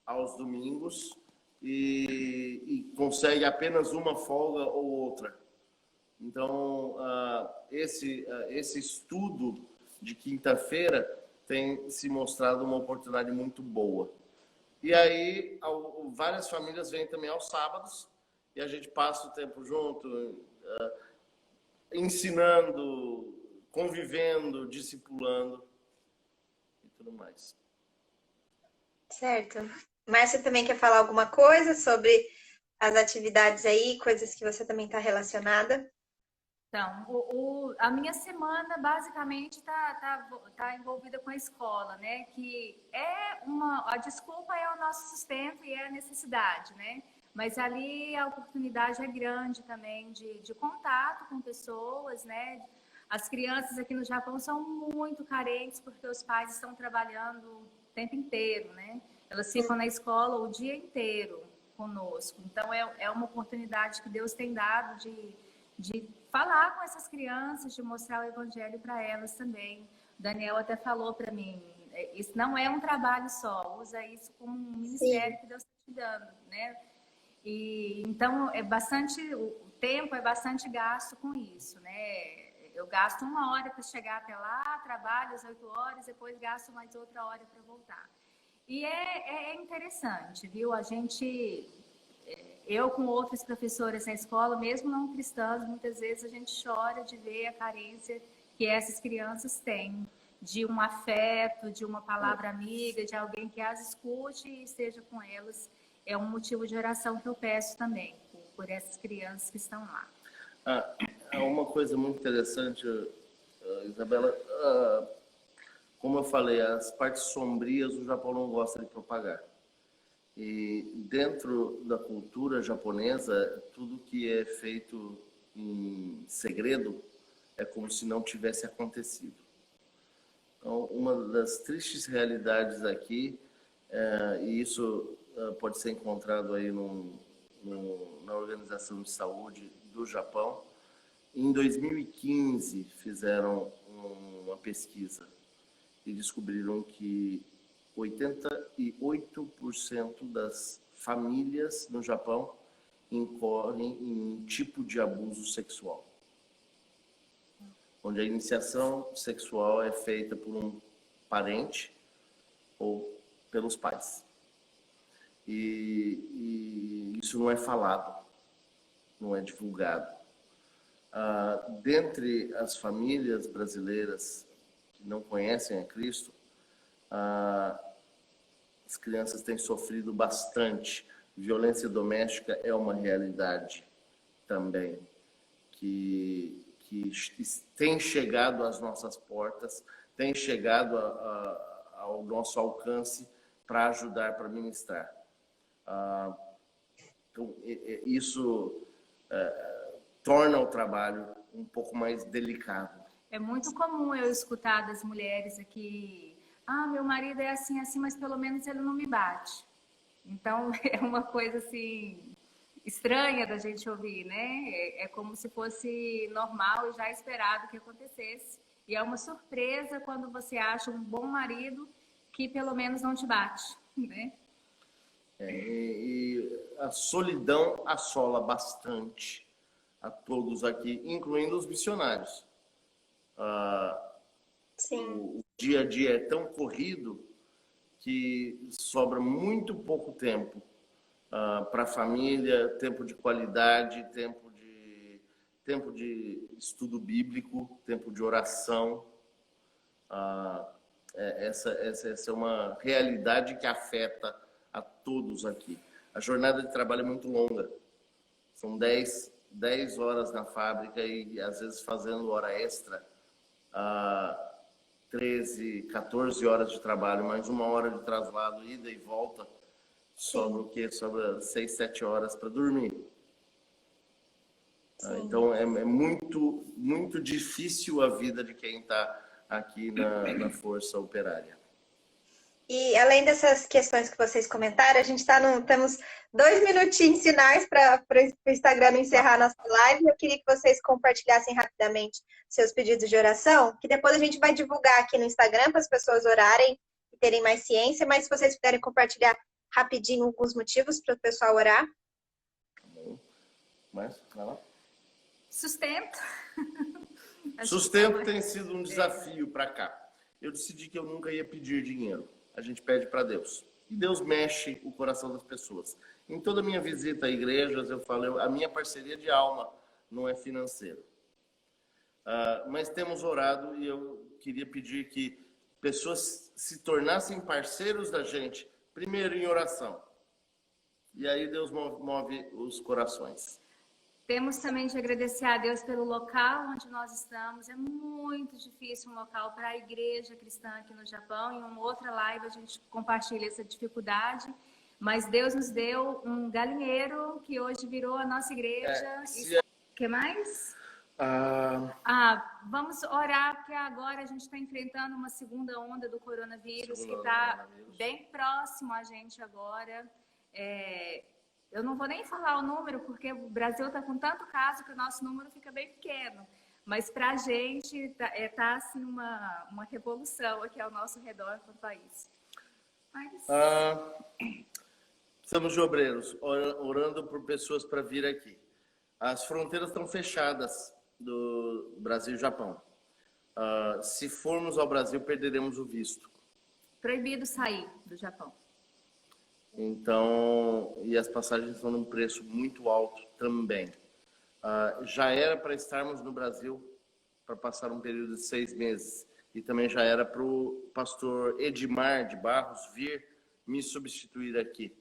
aos domingos e consegue apenas uma folga ou outra. Então, esse estudo de quinta-feira tem se mostrado uma oportunidade muito boa. E aí, várias famílias vêm também aos sábados e a gente passa o tempo junto, ensinando, convivendo, discipulando e tudo mais. Certo. Márcia também quer falar alguma coisa sobre as atividades aí, coisas que você também está relacionada? Então, a minha semana basicamente tá envolvida com a escola, né? Que a desculpa é o nosso sustento e é a necessidade, né? Mas ali a oportunidade é grande também de contato com pessoas, né? As crianças aqui no Japão são muito carentes porque os pais estão trabalhando o tempo inteiro, né? Elas ficam na escola o dia inteiro conosco. Então, é uma oportunidade que Deus tem dado de falar com essas crianças, de mostrar o evangelho para elas também. O Daniel até falou para mim, isso não é um trabalho só, usa isso como um ministério que Deus está te dando, né? E então o tempo é bastante gasto com isso, né? Eu gasto 1 hora para chegar até lá, trabalho às 8 horas, depois gasto mais outra hora para voltar. E é interessante, viu? Eu com outras professoras na escola, mesmo não cristãs, muitas vezes a gente chora de ver a carência que essas crianças têm, de um afeto, de uma palavra amiga, de alguém que as escute e esteja com elas. É um motivo de oração que eu peço também, por essas crianças que estão lá. Uma coisa muito interessante, Isabela, como eu falei, as partes sombrias o Japão não gosta de propagar. E dentro da cultura japonesa, tudo que é feito em segredo é como se não tivesse acontecido. Então, uma das tristes realidades aqui, e isso pode ser encontrado aí na Organização de Saúde do Japão, em 2015 fizeram uma pesquisa e descobriram que 88% das famílias no Japão incorrem em um tipo de abuso sexual, onde a iniciação sexual é feita por um parente ou pelos pais. E isso não é falado, não é divulgado. Dentre as famílias brasileiras que não conhecem a Cristo, as crianças têm sofrido bastante. Violência doméstica é uma realidade também que tem chegado às nossas portas, tem chegado ao nosso alcance para ajudar, para ministrar. Então, isso torna o trabalho um pouco mais delicado. É muito comum eu escutar das mulheres aqui, meu marido é assim, assim, mas pelo menos ele não me bate. Então, é uma coisa assim, estranha da gente ouvir, né? É como se fosse normal e já esperado que acontecesse. E é uma surpresa quando você acha um bom marido que pelo menos não te bate, né? E a solidão assola bastante a todos aqui, incluindo os missionários. Sim. O dia a dia é tão corrido que sobra muito pouco tempo para a família, tempo de qualidade, tempo de estudo bíblico, tempo de oração. Essa é uma realidade que afeta a todos aqui. A jornada de trabalho é muito longa. São 10 10 horas na fábrica e às vezes fazendo hora extra, 13, 14 horas de trabalho, mais 1 hora de traslado, ida e volta, sobra o quê? Sobra 6, 7 horas para dormir. Então é muito, muito difícil a vida de quem está aqui na Força Operária. E além dessas questões que vocês comentaram, a gente temos 2 minutinhos finais para o Instagram encerrar a nossa live. Eu queria que vocês compartilhassem rapidamente seus pedidos de oração, que depois a gente vai divulgar aqui no Instagram para as pessoas orarem e terem mais ciência, mas se vocês puderem compartilhar rapidinho alguns motivos para o pessoal orar. Tá bom. Mas, vai lá. Sustento. Sustento tem sido um desafio para cá. Eu decidi que eu nunca ia pedir dinheiro. A gente pede para Deus. E Deus mexe o coração das pessoas. Em toda a minha visita a igrejas, eu falo, a minha parceria de alma não é financeira. Mas temos orado e eu queria pedir que pessoas se tornassem parceiros da gente, primeiro em oração. E aí Deus move os corações. Temos também de agradecer a Deus pelo local onde nós estamos. É muito difícil um local para a igreja cristã aqui no Japão. Em uma outra live a gente compartilha essa dificuldade. Mas Deus nos deu um galinheiro que hoje virou a nossa igreja. O que mais? Vamos orar, porque agora a gente está enfrentando uma segunda onda do coronavírus que está bem próximo a gente agora. Eu não vou nem falar o número, porque o Brasil está com tanto caso que o nosso número fica bem pequeno. Mas para a gente tá assim uma revolução aqui ao nosso redor no país. Estamos de obreiros, orando por pessoas para vir aqui. As fronteiras estão fechadas do Brasil e Japão. Se formos ao Brasil, perderemos o visto. Proibido sair do Japão. Então, e as passagens estão num preço muito alto também. Já era para estarmos no Brasil para passar um período de 6 meses. E também já era para o pastor Edmar de Barros vir me substituir aqui.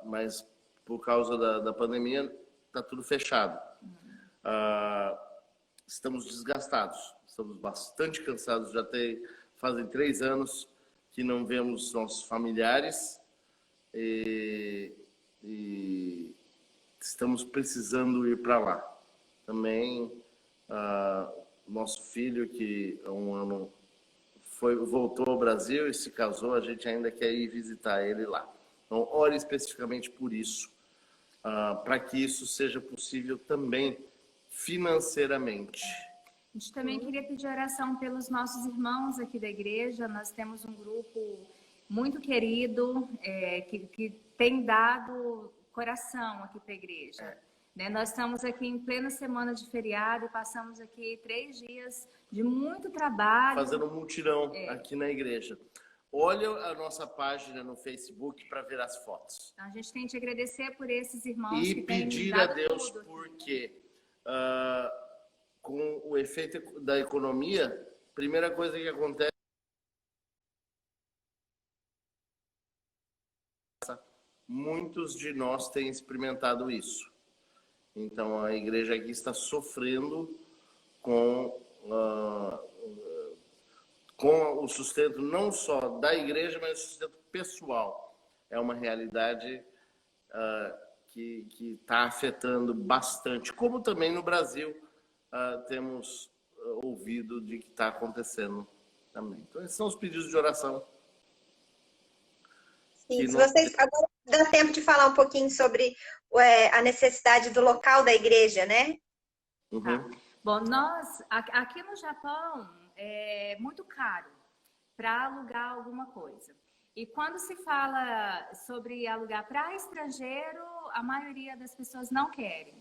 Mas por causa da pandemia, está tudo fechado. Estamos desgastados, estamos bastante cansados. Fazem 3 anos que não vemos nossos familiares. E estamos precisando ir para lá. Também nosso filho, que há 1 ano voltou ao Brasil e se casou, a gente ainda quer ir visitar ele lá. Então, ore especificamente por isso, para que isso seja possível também financeiramente. A gente também queria pedir oração pelos nossos irmãos aqui da igreja. Nós temos um grupo muito querido, que tem dado coração aqui para a igreja. Né? Nós estamos aqui em plena semana de feriado e passamos aqui 3 dias de muito trabalho. Fazendo um mutirão aqui na igreja. Olha a nossa página no Facebook para ver as fotos. A gente tem que agradecer por esses irmãos e que têm pedir dado a Deus, tudo. porque com o efeito da economia, primeira coisa que acontece, muitos de nós têm experimentado isso. Então, a igreja aqui está sofrendo com o sustento não só da igreja, mas o sustento pessoal. É uma realidade que está afetando bastante. Como também no Brasil temos ouvido de que está acontecendo também. Então, esses são os pedidos de oração. Sim, se vocês agora dá tempo de falar um pouquinho sobre a necessidade do local da igreja, né? Uhum. Tá. Bom, nós aqui no Japão é muito caro para alugar alguma coisa. E quando se fala sobre alugar para estrangeiro, a maioria das pessoas não querem.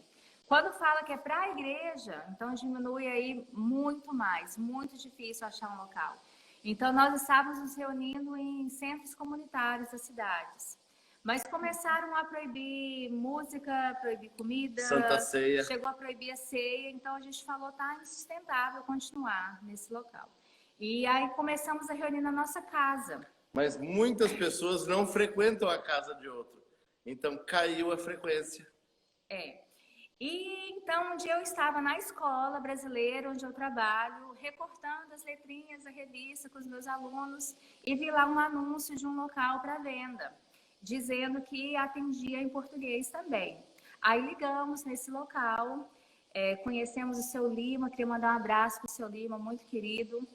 Quando fala que é para a igreja, então diminui aí muito mais, muito difícil achar um local. Então, nós estávamos nos reunindo em centros comunitários das cidades. Mas começaram a proibir música, proibir comida. Santa Ceia. Chegou a proibir a ceia. Então, a gente falou, tá insustentável continuar nesse local. E aí, começamos a reunir na nossa casa. Mas muitas pessoas não frequentam a casa de outro. Então, caiu a frequência. E então, um dia eu estava na escola brasileira, onde eu trabalho, recortando as letrinhas da revista com os meus alunos e vi lá um anúncio de um local para venda, dizendo que atendia em português também. Aí ligamos nesse local, conhecemos o seu Lima, queria mandar um abraço para o seu Lima, muito querido.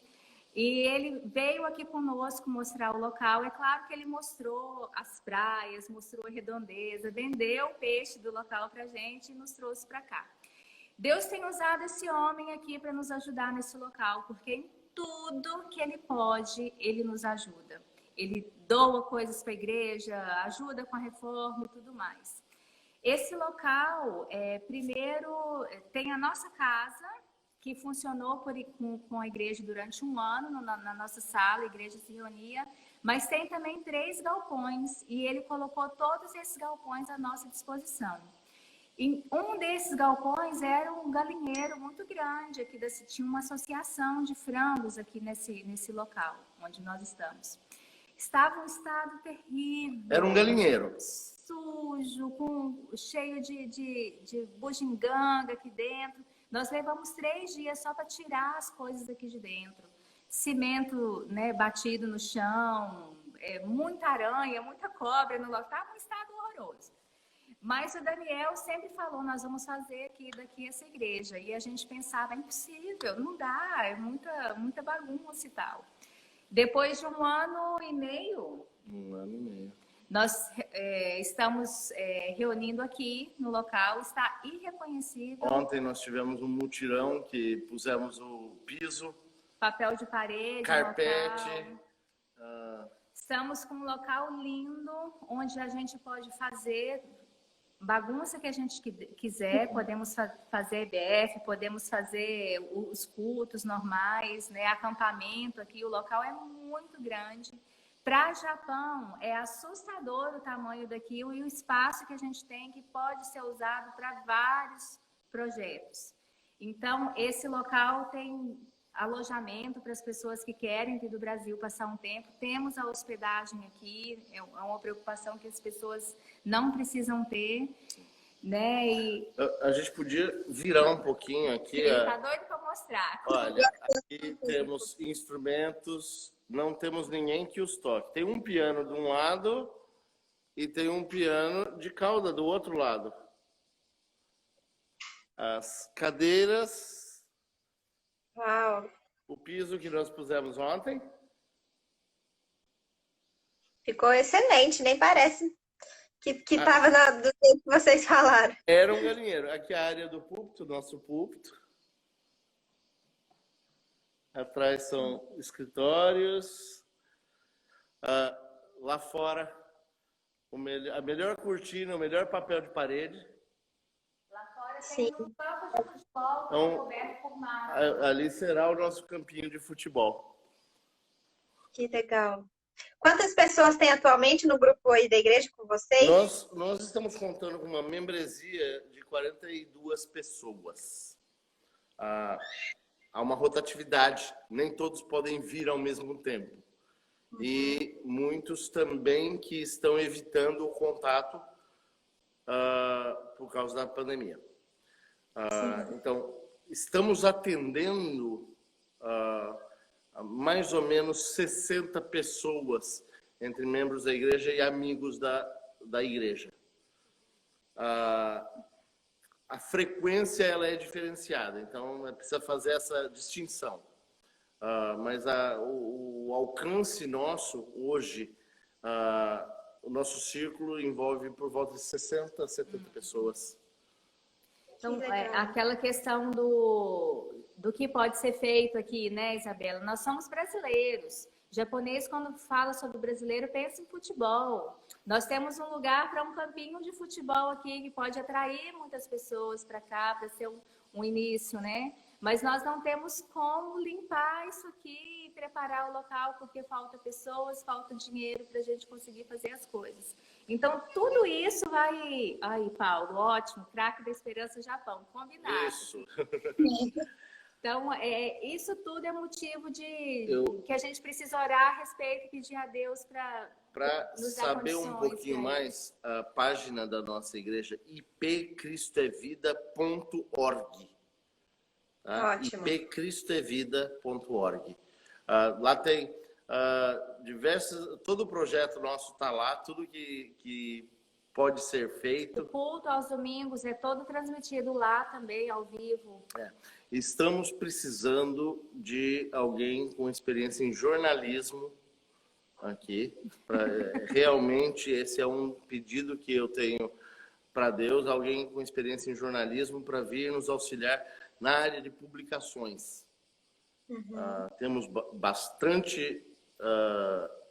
E ele veio aqui conosco mostrar o local. É claro que ele mostrou as praias, mostrou a redondeza, vendeu o peixe do local para a gente e nos trouxe para cá. Deus tem usado esse homem aqui para nos ajudar nesse local, porque em tudo que ele pode, ele nos ajuda. Ele doa coisas para a igreja, ajuda com a reforma e tudo mais. Esse local, primeiro, tem a nossa casa, que funcionou com a igreja durante um ano, na nossa sala, a igreja se reunia, mas tem também 3 galpões, e ele colocou todos esses galpões à nossa disposição. E um desses galpões era um galinheiro muito grande, aqui tinha uma associação de frangos aqui nesse local, onde nós estamos. Estava um estado terrível. Era um galinheiro. Sujo, cheio de bugiganga aqui dentro. Nós levamos 3 dias só para tirar as coisas aqui de dentro. Cimento, né, batido no chão, muita aranha, muita cobra no local. Estava um estado horroroso. Mas o Daniel sempre falou, nós vamos fazer daqui essa igreja. E a gente pensava, é impossível, não dá, é muita bagunça e tal. Depois de 1 ano e meio... 1 ano e meio. Nós estamos reunindo aqui no local, está irreconhecível. Ontem nós tivemos um mutirão que pusemos o piso, papel de parede, carpete. Estamos com um local lindo, onde a gente pode fazer bagunça que a gente quiser, podemos fazer EBF, podemos fazer os cultos normais, né? Acampamento aqui, o local é muito grande. Para o Japão, é assustador o tamanho daqui e o espaço que a gente tem, que pode ser usado para vários projetos. Então, esse local tem alojamento para as pessoas que querem vir do Brasil passar um tempo. Temos a hospedagem aqui, é uma preocupação que as pessoas não precisam ter. Né? E... A gente podia virar um pouquinho aqui. Ele está doido para mostrar. Olha, aqui temos instrumentos... Não temos ninguém que os toque. Tem um piano de um lado e tem um piano de cauda do outro lado. As cadeiras. Uau! O piso que nós pusemos ontem. Ficou excelente, nem parece que estava do jeito que vocês falaram. Era um galinheiro. Aqui é a área do púlpito, nosso púlpito. Atrás são escritórios. Lá fora, a melhor cortina, o melhor papel de parede. Lá fora tem um campo de futebol coberto por mar. Ali será o nosso campinho de futebol. Que legal. Quantas pessoas tem atualmente no grupo aí da igreja com vocês? Nós estamos contando com uma membresia de 42 pessoas. Há uma rotatividade, nem todos podem vir ao mesmo tempo. E muitos também que estão evitando o contato por causa da pandemia. Então, estamos atendendo mais ou menos 60 pessoas entre membros da igreja e amigos da igreja. A frequência ela é diferenciada, então precisa fazer essa distinção. Mas o alcance nosso hoje, o nosso círculo envolve por volta de 60 a 70 pessoas. Então, aquela questão do que pode ser feito aqui, né, Isabela? Nós somos brasileiros. O japonês, quando fala sobre o brasileiro, pensa em futebol. Nós temos um lugar para um campinho de futebol aqui que pode atrair muitas pessoas para cá, para ser um início, né? Mas nós não temos como limpar isso aqui e preparar o local, porque falta pessoas, falta dinheiro para a gente conseguir fazer as coisas. Então, tudo isso vai... Aí, Paulo, ótimo, craque da Esperança Japão, combinado. Isso. Então, isso tudo é motivo que a gente precisa orar a respeito e pedir a Deus Para saber um pouquinho mais, a página da nossa igreja, ipcristoevida.org. Tá? Ótimo. ipcristoevida.org. Lá tem diversos... Todo o projeto nosso está lá, tudo que pode ser feito. O culto aos domingos é todo transmitido lá também, ao vivo. Estamos precisando de alguém com experiência em jornalismo aqui. Realmente, esse é um pedido que eu tenho para Deus, alguém com experiência em jornalismo para vir nos auxiliar na área de publicações. Temos bastante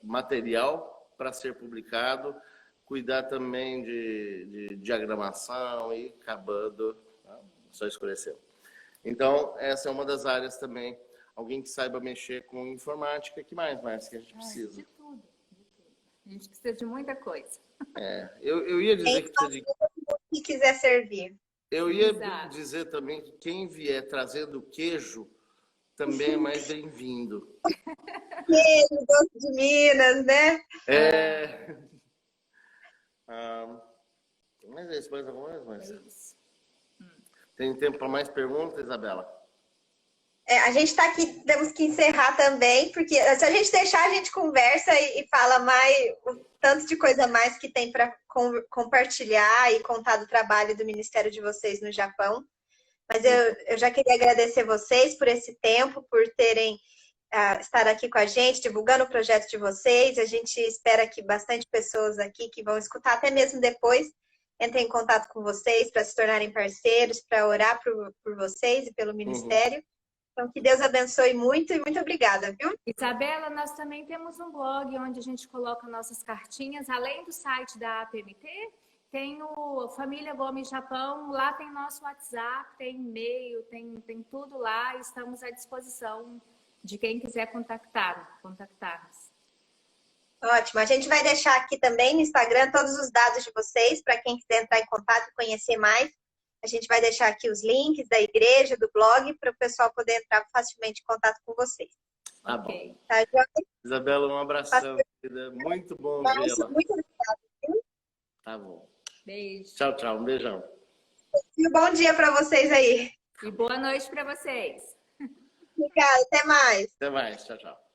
material para ser publicado, cuidar também de diagramação e acabando, só escureceu. Então, essa é uma das áreas também. Alguém que saiba mexer com informática, que mais que a gente precisa? De tudo. A gente precisa de muita coisa. Eu ia dizer que precisa de... Se quiser servir. Eu ia dizer também que quem vier trazendo queijo também é mais bem-vindo. Queijo, doce de Minas, né? Mas é isso, mais alguma coisa? É isso. Tem tempo para mais perguntas, Isabela? A gente está aqui, temos que encerrar também, porque se a gente deixar, a gente conversa e fala mais, o tanto de coisa a mais que tem para compartilhar e contar do trabalho do Ministério de vocês no Japão. Mas eu já queria agradecer vocês por esse tempo, por terem estar aqui com a gente, divulgando o projeto de vocês. A gente espera que bastante pessoas aqui que vão escutar, até mesmo depois, entrem em contato com vocês para se tornarem parceiros, para orar por vocês e pelo Ministério. Então, que Deus abençoe muito e muito obrigada, viu? Isabela, nós também temos um blog onde a gente coloca nossas cartinhas, além do site da APMT, tem o Família Gomes Japão, lá tem nosso WhatsApp, tem e-mail, tem tudo lá, estamos à disposição de quem quiser contactar-nos. Ótimo, a gente vai deixar aqui também no Instagram todos os dados de vocês, para quem quiser entrar em contato e conhecer mais. A gente vai deixar aqui os links da igreja, do blog, para o pessoal poder entrar facilmente em contato com vocês. Tá bom. Tá, Joia? Isabela, um abração, querida. Muito bom vê-la. Muito obrigada. Tá bom. Beijo. Tchau, tchau. Um beijão. E um bom dia para vocês aí. E boa noite para vocês. Obrigada, até mais. Até mais. Tchau, tchau.